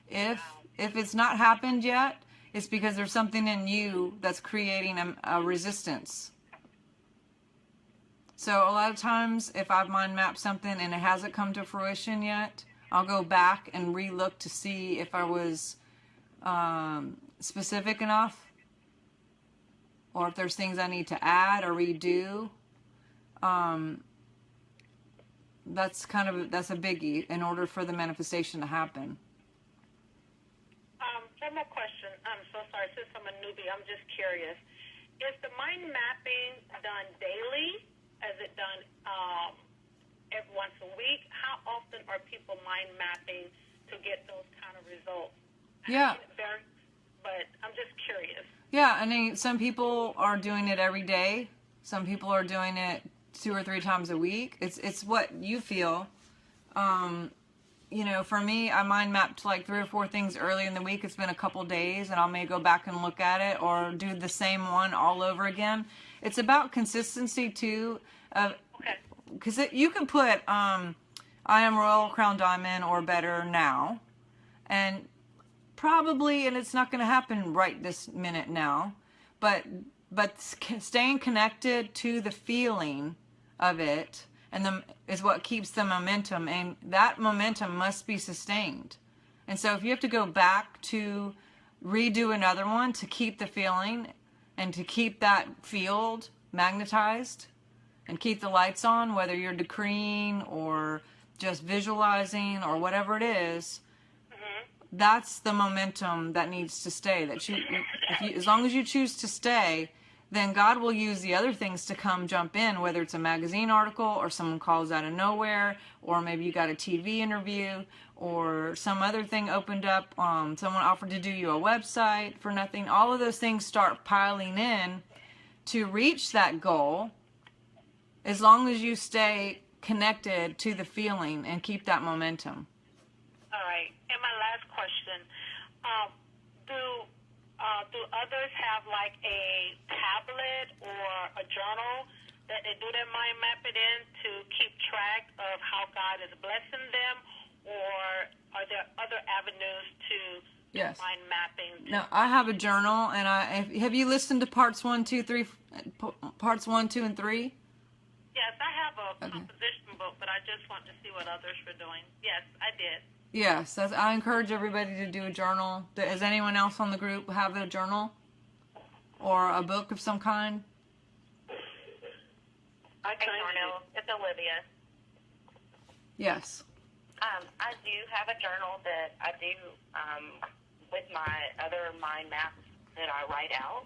If it's not happened yet, it's because there's something in you that's creating a resistance. So a lot of times if I've mind mapped something and it hasn't come to fruition yet, I'll go back and re-look to see if I was specific enough, or if there's things I need to add or redo. That's a biggie in order for the manifestation to happen. One more question. I'm so sorry. Since I'm a newbie, I'm just curious. Is the mind mapping done daily? Is it done every once a week? How often are people mind mapping to get those kind of results? Yeah. It varies, but I'm just curious. Yeah, I mean, some people are doing it every day. Some people are doing it 2 or 3 times a week. It's what you feel. You know, for me, I mind mapped like 3 or 4 things early in the week. It's been a couple days, and I may go back and look at it or do the same one all over again. It's about consistency too. Because you can put I am Royal Crown Diamond or better now, and probably, and it's not going to happen right this minute now, but staying connected to the feeling of it is what keeps the momentum, and that momentum must be sustained. And so if you have to go back to redo another one to keep the feeling and to keep that field magnetized and keep the lights on, whether you're decreeing or just visualizing or whatever it is, that's the momentum that needs to stay. That as long as you choose to stay, then God will use the other things to come jump in, whether it's a magazine article or someone calls out of nowhere, or maybe you got a TV interview or some other thing opened up. Someone offered to do you a website for nothing. All of those things start piling in to reach that goal, as long as you stay connected to the feeling and keep that momentum. All right. And my last question, do others have like a tablet or a journal that they do their mind mapping in to keep track of how God is blessing them, or are there other avenues to mind mapping? No, I have a journal, and have you listened to parts 1, 2, 3, parts 1, 2, and 3? Yes, I have a composition book, but I just want to see what others were doing. Yes, I did. Yes, I encourage everybody to do a journal. Does anyone else on the group have a journal or a book of some kind? Sharnael, it's Olivia. Yes. I do have a journal that I do with my other mind maps that I write out.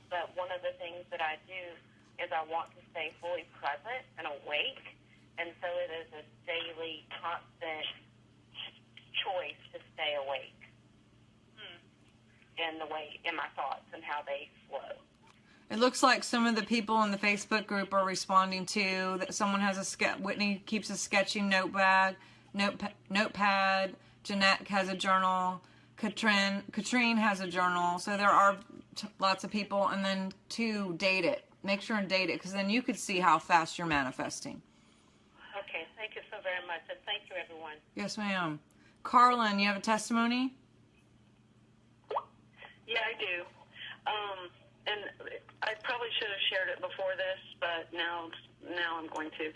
But one of the things that I do is I want to stay fully present and awake. And so it is a daily, constant choice to stay awake in my thoughts and how they flow. It looks like some of the people in the Facebook group are responding to that. Someone has Whitney keeps a sketching notepad. Jeanette has a journal. Katrine has a journal. So there are lots of people. And then to date it. Make sure and date it, because then you could see how fast you're manifesting. Okay, thank you so very much, and thank you, everyone. Yes, ma'am. Carlin, you have a testimony? Yeah, I do. And I probably should have shared it before this, but now I'm going to.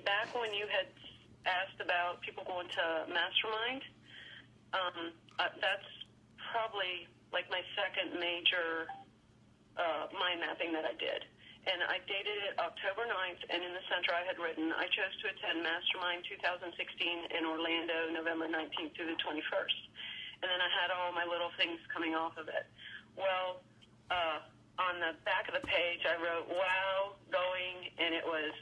Back when you had asked about people going to Mastermind, that's probably like my second major mind mapping that I did. And I dated it October 9th, and in the center I had written, I chose to attend Mastermind 2016 in Orlando, November 19th through the 21st. And then I had all my little things coming off of it. Well, on the back of the page, I wrote, wow, going, and it was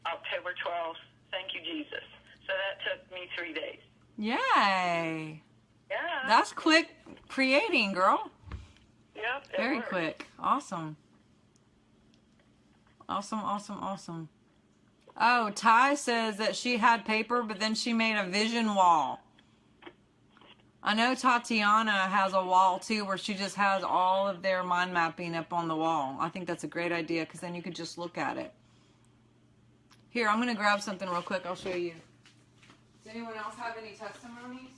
October 12th. Thank you, Jesus. So that took me 3 days. Yay. Yeah. That's quick creating, girl. Yep. Very quick. Awesome. Awesome. Oh, Ty says that she had paper, but then she made a vision wall. I know Tatiana has a wall, too, where she just has all of their mind mapping up on the wall. I think that's a great idea, because then you could just look at it. Here, I'm going to grab something real quick. I'll show you. Does anyone else have any testimonies?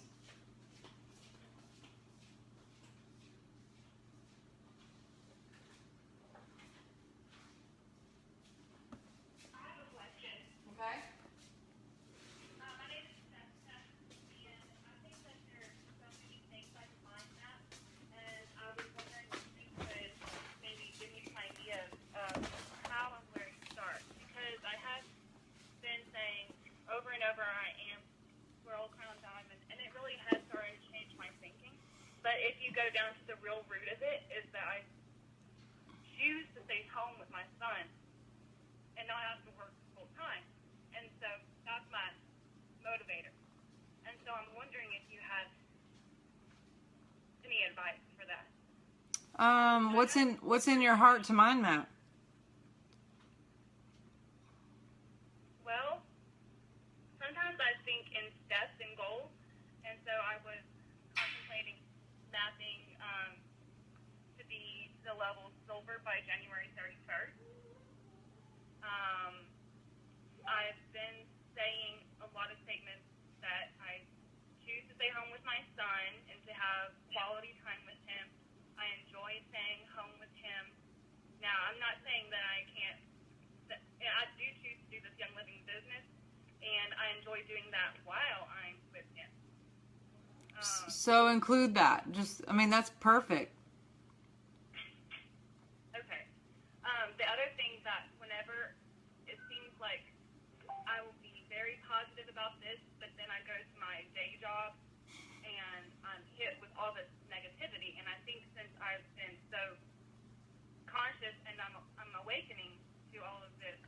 if you go down to the real root of it, is that I choose to stay home with my son and not have to work full time. And so that's my motivator. And so I'm wondering if you had any advice for that. What's in your heart to mind map? Well, sometimes I think in steps and goals, and so I was contemplating mapping to be the level silver by January 31st. I've been saying a lot of statements that I choose to stay home with my son and to have quality time with him. I enjoy staying home with him. Now, I'm not saying that I can't. I do choose to do this Young Living business, and I enjoy doing that while I'm with him. So include that. That's perfect. Okay. The other thing that whenever it seems like I will be very positive about this, but then I go to my day job and I'm hit with all this negativity, and I think since I've been so conscious and I'm awakening to all of this,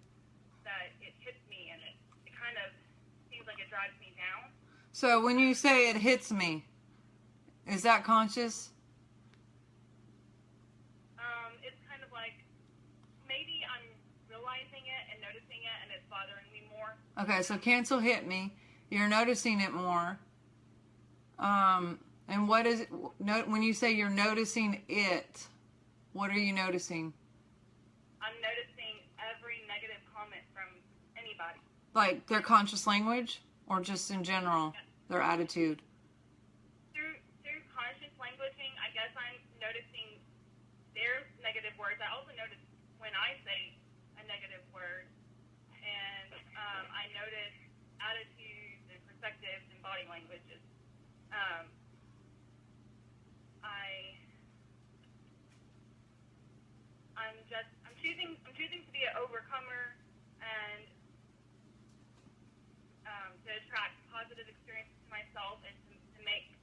that it hits me and it kind of seems like it drives me down. So when you say it hits me, is that conscious? It's kind of like maybe I'm realizing it and noticing it and it's bothering me more. Okay, so cancel hit me. You're noticing it more. And what is it, when you say you're noticing it, what are you noticing? I'm noticing every negative comment from anybody. Like their conscious language or just in general, their attitude? Through conscious languaging, I guess I'm noticing their negative words. I also notice when I say a negative word, and I notice attitudes and perspectives and body languages. I'm choosing to be an overcomer and to attract positive experiences to myself and to make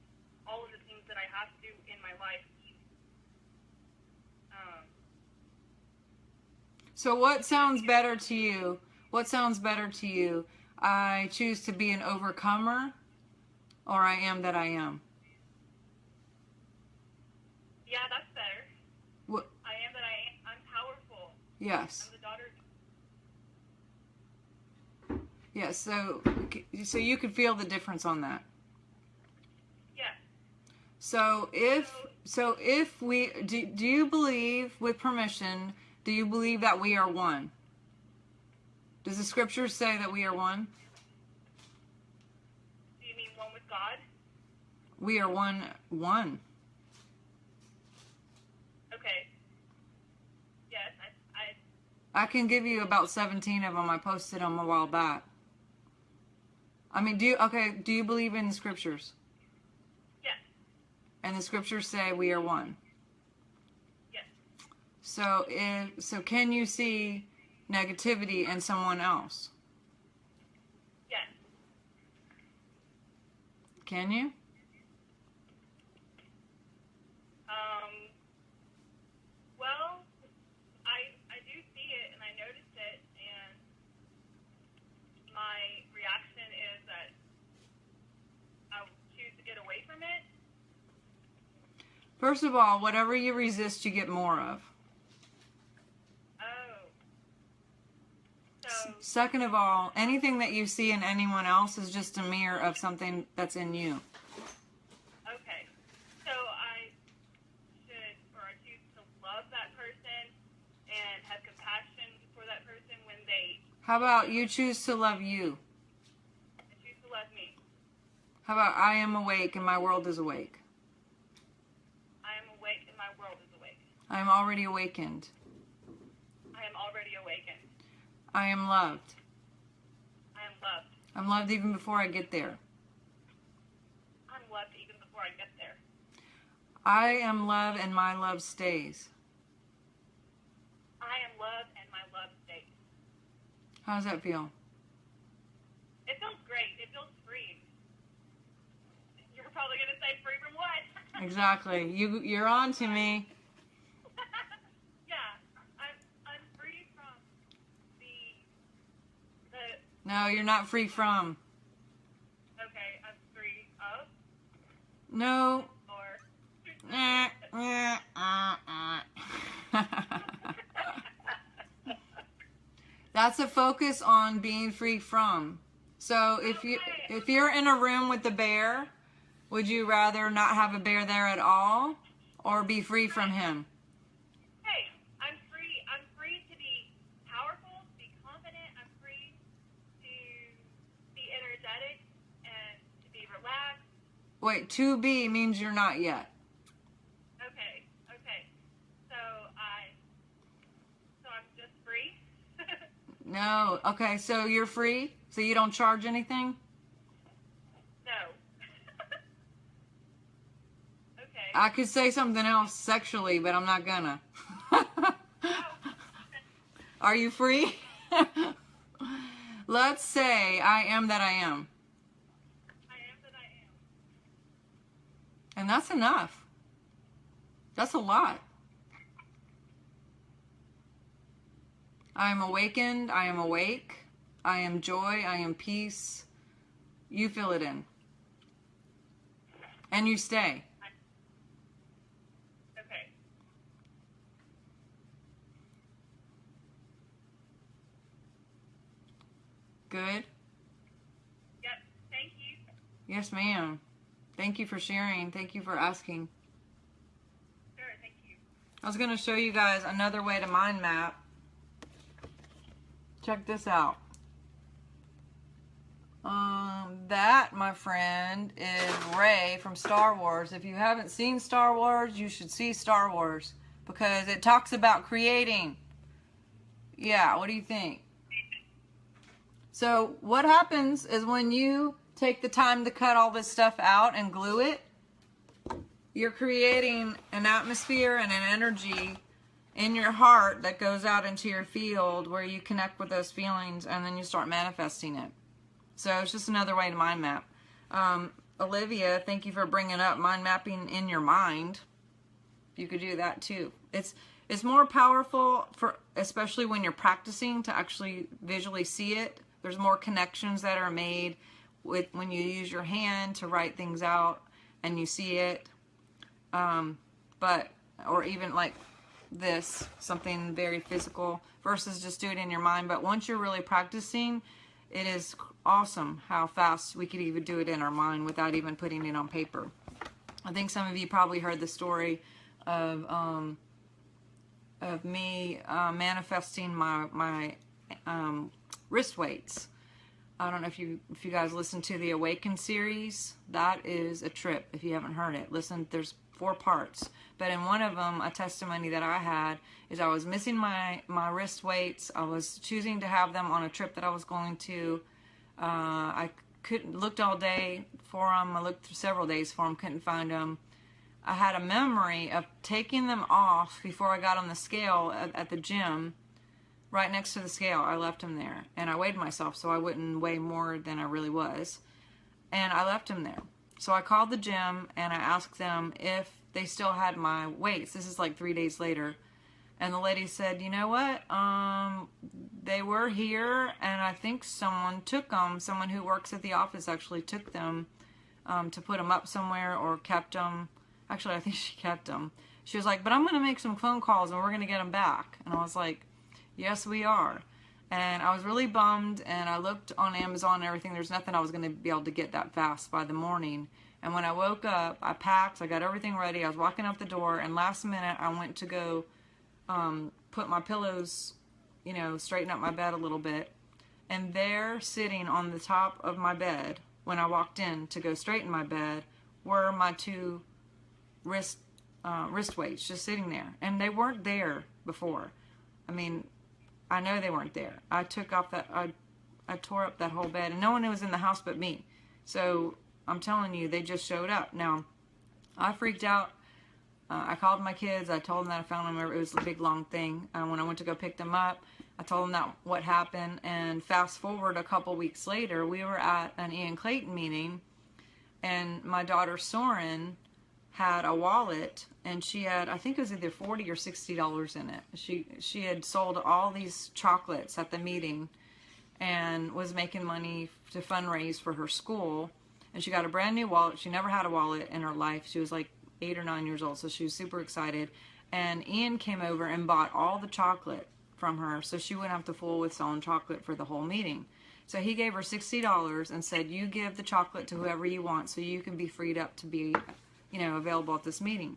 all of the things that I have to do in my life easy. So what sounds better to you? What sounds better to you? I choose to be an overcomer, or I am that I am? Yeah, that's better. What? I am that I am. I'm powerful. Yes. I'm the daughter. Yes. So you could feel the difference on that. Yeah. So if we do you believe, with permission, do you believe that we are one? Does the scriptures say that we are one? Do you mean one with God? We are one. Okay. Yes, I can give you about 17 of them. I posted them a while back. Do you believe in the scriptures? Yes. And the scriptures say we are one. Yes. So can you see negativity in someone else? Yes. Can you? Well, I do see it and I noticed it, and my reaction is that I choose to get away from it. First of all, whatever you resist, you get more of. Oh. So. Second of all, anything that you see in anyone else is just a mirror of something that's in you. Okay. So I choose to love that person and have compassion for that person when they. How about you choose to love you? Choose to love me. How about I am awake and my world is awake? I am awake and my world is awake. I am already awakened. I am already awakened. I am loved. I am loved. I'm loved even before I get there. I'm loved even before I get there. I am love and my love stays. I am love and my love stays. How does that feel? It feels great. It feels free. You're probably going to say free from what? Exactly. You're on to me. Yeah, I'm free from the. No, you're not free from. Okay, I'm free of. No. Or. That's a focus on being free from. So if you're in a room with the bear, would you rather not have a bear there at all or be free from him? Hey, I'm free. I'm free to be powerful, to be confident. I'm free to be energetic and to be relaxed. Wait, to be means you're not yet. Okay. So I'm just free. No. Okay, so you're free? So you don't charge anything? No. Okay. I could say something else sexually, but I'm not gonna. Are you free? Let's say I am that I am. I am that I am. And that's enough. That's a lot. I am awakened. I am awake. I am joy. I am peace. You fill it in. And you stay. Okay. Good? Yep. Thank you. Yes, ma'am. Thank you for sharing. Thank you for asking. Sure. Thank you. I was going to show you guys another way to mind map. Check this out. That, my friend, is Rey from Star Wars. If you haven't seen Star Wars, you should see Star Wars because it talks about creating. Yeah, what do you think? So what happens is when you take the time to cut all this stuff out and glue it, you're creating an atmosphere and an energy in your heart that goes out into your field where you connect with those feelings and then you start manifesting it. So it's just another way to mind map. Olivia, thank you for bringing up mind mapping in your mind. You could do that too. It's more powerful for especially when you're practicing to actually visually see it. There's more connections that are made with when you use your hand to write things out and you see it. Or even like this, something very physical versus just do it in your mind. But once you're really practicing, it is awesome how fast we could even do it in our mind without even putting it on paper. I think some of you probably heard the story of me manifesting my wrist weights. I don't know if you guys listen to the Awaken series. That is a trip. If you haven't heard it, listen. There's 4 parts, but in one of them, a testimony that I had is I was missing my wrist weights. I was choosing to have them on a trip that I was going to. I looked all day for them. I looked through several days for them. Couldn't find them. I had a memory of taking them off before I got on the scale at the gym. Right next to the scale, I left them there, and I weighed myself so I wouldn't weigh more than I really was, and I left them there. So I called the gym and I asked them if they still had my weights. This is like 3 days later. And the lady said, you know what? They were here and I think someone took them. Someone who works at the office actually took them to put them up somewhere or kept them. Actually, I think she kept them. She was like, but I'm going to make some phone calls and we're going to get them back. And I was like, yes, we are. And I was really bummed, and I looked on Amazon and everything. There's nothing I was going to be able to get that fast by the morning. And when I woke up, I packed, I got everything ready. I was walking out the door, and last minute I went to go put my pillows, straighten up my bed a little bit. And there, sitting on the top of my bed, when I walked in to go straighten my bed, were my 2 wrist weights just sitting there. And they weren't there before. I mean, I know they weren't there. I took off I tore up that whole bed, and no one was in the house but me. So I'm telling you, they just showed up. Now, I freaked out. I called my kids. I told them that I found them. It was a big, long thing. When I went to go pick them up, I told them that what happened. And fast forward a couple weeks later, we were at an Ian Clayton meeting, and my daughter Soren had a wallet, and she had, I think it was either $40 or $60 in it. She had sold all these chocolates at the meeting and was making money to fundraise for her school. And she got a brand new wallet. She never had a wallet in her life. She was like 8 or 9 years old, so she was super excited. And Ian came over and bought all the chocolate from her so she wouldn't have to fool with selling chocolate for the whole meeting. So he gave her $60 and said, you give the chocolate to whoever you want so you can be freed up to be, available at this meeting.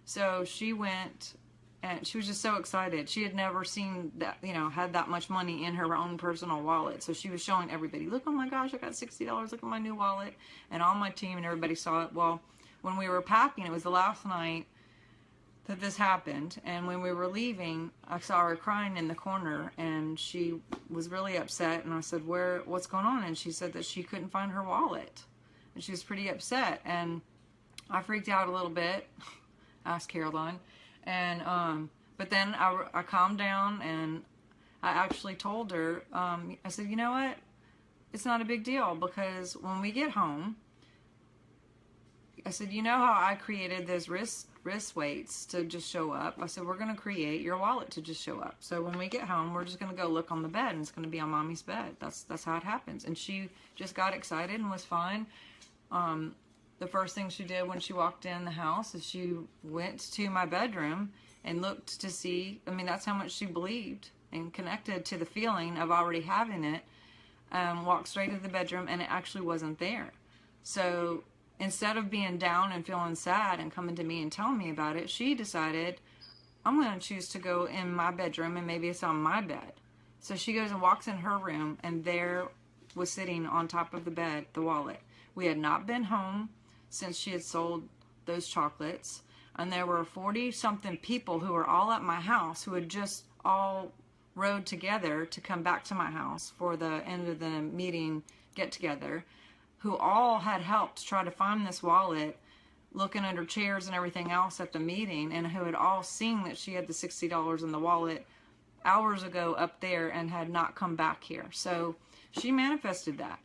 So she went, and she was just so excited. She had never seen that, had that much money in her own personal wallet. So she was showing everybody, look, oh my gosh, I got $60. Look at my new wallet. And all my team and everybody saw it. Well, when we were packing, it was the last night that this happened, and when we were leaving, I saw her crying in the corner, and she was really upset, and I said, what's going on? And she said that she couldn't find her wallet, and she was pretty upset, and I freaked out a little bit, asked Caroline, and, but then I calmed down, and I actually told her, I said, you know what, it's not a big deal, because when we get home, I said, you know how I created those wrist weights to just show up? I said, we're going to create your wallet to just show up. So when we get home, we're just going to go look on the bed, and it's going to be on Mommy's bed. That's how it happens. And she just got excited and was fine. The first thing she did when she walked in the house is she went to my bedroom and looked to see, that's how much she believed and connected to the feeling of already having it. Walked straight to the bedroom, and it actually wasn't there. So instead of being down and feeling sad and coming to me and telling me about it, she decided, I'm going to choose to go in my bedroom, and maybe it's on my bed. So she goes and walks in her room, and there was sitting on top of the bed, the wallet. We had not been home since she had sold those chocolates, and there were 40-something people who were all at my house who had just all rode together to come back to my house for the end of the meeting get-together, who all had helped try to find this wallet, looking under chairs and everything else at the meeting, and who had all seen that she had the $60 in the wallet hours ago up there and had not come back here. So she manifested that.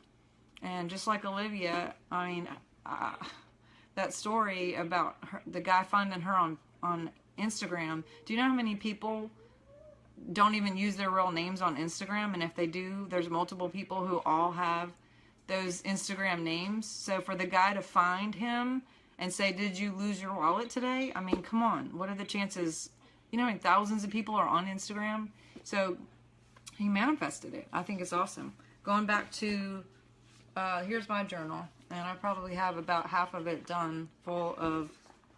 And just like Olivia, that story about the guy finding her on Instagram, do you know how many people don't even use their real names on Instagram? And if they do, there's multiple people who all have those Instagram names. So for the guy to find him and say, did you lose your wallet today? Come on. What are the chances? Thousands of people are on Instagram. So he manifested it. I think it's awesome. Going back to, here's my journal. And I probably have about half of it done full of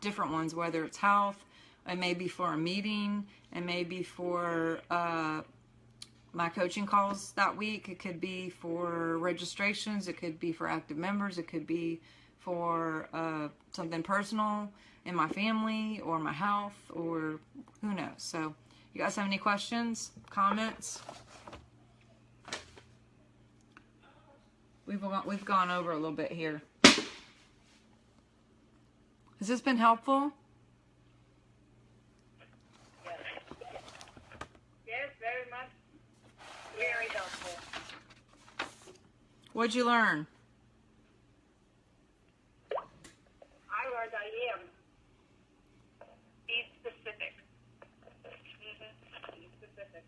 different ones, whether it's health, it may be for a meeting, it may be for my coaching calls that week. It could be for registrations. It could be for active members. It could be for something personal in my family or my health, or who knows. So you guys have any questions, comments? We've gone over a little bit here. Has this been helpful? Yes, very much. Very helpful. What'd you learn? I learned I am. Be specific. Be specific.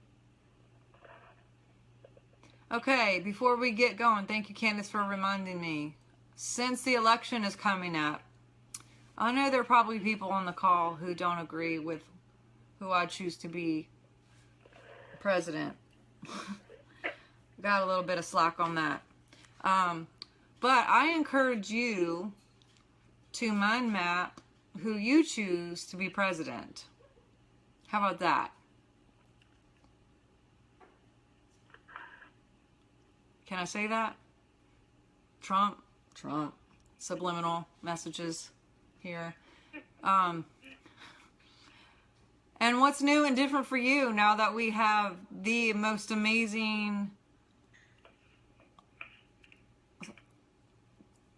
Okay, before we get going, thank you, Candace, for reminding me. Since the election is coming up, I know there are probably people on the call who don't agree with who I choose to be president. Got a little bit of slack on that. But I encourage you to mind map who you choose to be president. How about that? Can I say that? Trump. Subliminal messages here. And what's new and different for you now that we have the most amazing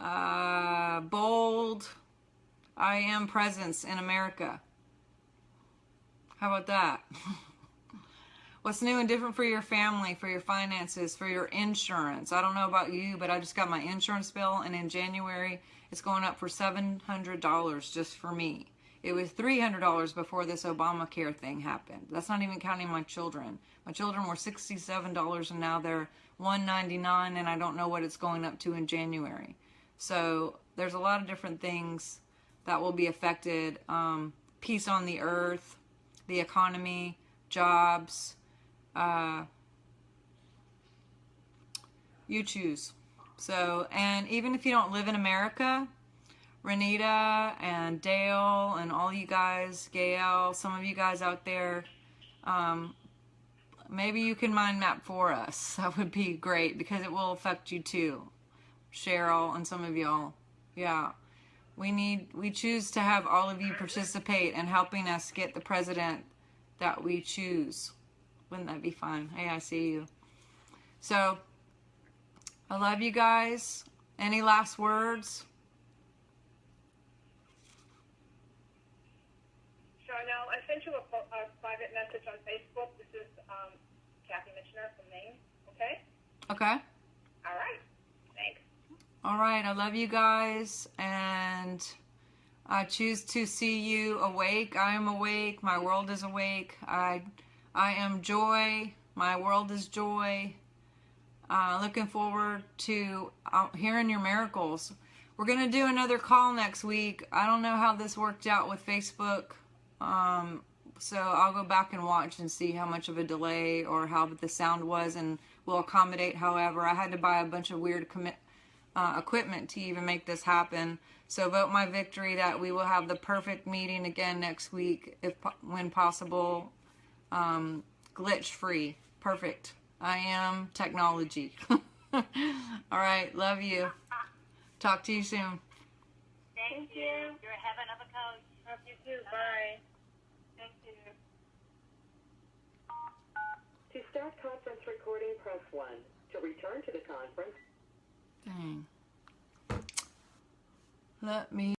bold I am presence in America? How about that? What's new and different for your family, for your finances, for your insurance? I don't know about you, but I just got my insurance bill, and in January, it's going up for $700 just for me. It was $300 before this Obamacare thing happened. That's not even counting my children. My children were $67, and now they're $199, and I don't know what it's going up to in January. So there's a lot of different things that will be affected. Peace on the earth, the economy, jobs. You choose. So, and even if you don't live in America, Renita and Dale and all you guys, Gail, some of you guys out there, maybe you can mind map for us. That would be great because it will affect you too. Cheryl and some of y'all. Yeah. We choose to have all of you participate in helping us get the president that we choose. Wouldn't that be fun? Hey, I see you. So, I love you guys. Any last words? Sharnael, I sent you a private message on Facebook. This is Kathy Mitchner from Maine. Okay? Okay. All right. Thanks. All right. I love you guys. And I choose to see you awake. I am awake. My world is awake. I am joy. My world is joy. Looking forward to hearing your miracles. We're going to do another call next week. I don't know how this worked out with Facebook. So I'll go back and watch and see how much of a delay or how the sound was, and we'll accommodate however. I had to buy a bunch of weird equipment to even make this happen. So vote my victory that we will have the perfect meeting again next week, when possible. Glitch free. Perfect. I am technology. All right. Love you. Talk to you soon. Thank you. You're a heaven of a coach. Love you too. Bye. Thank you. To start conference recording, press 1. To return to the conference, Dang. Let me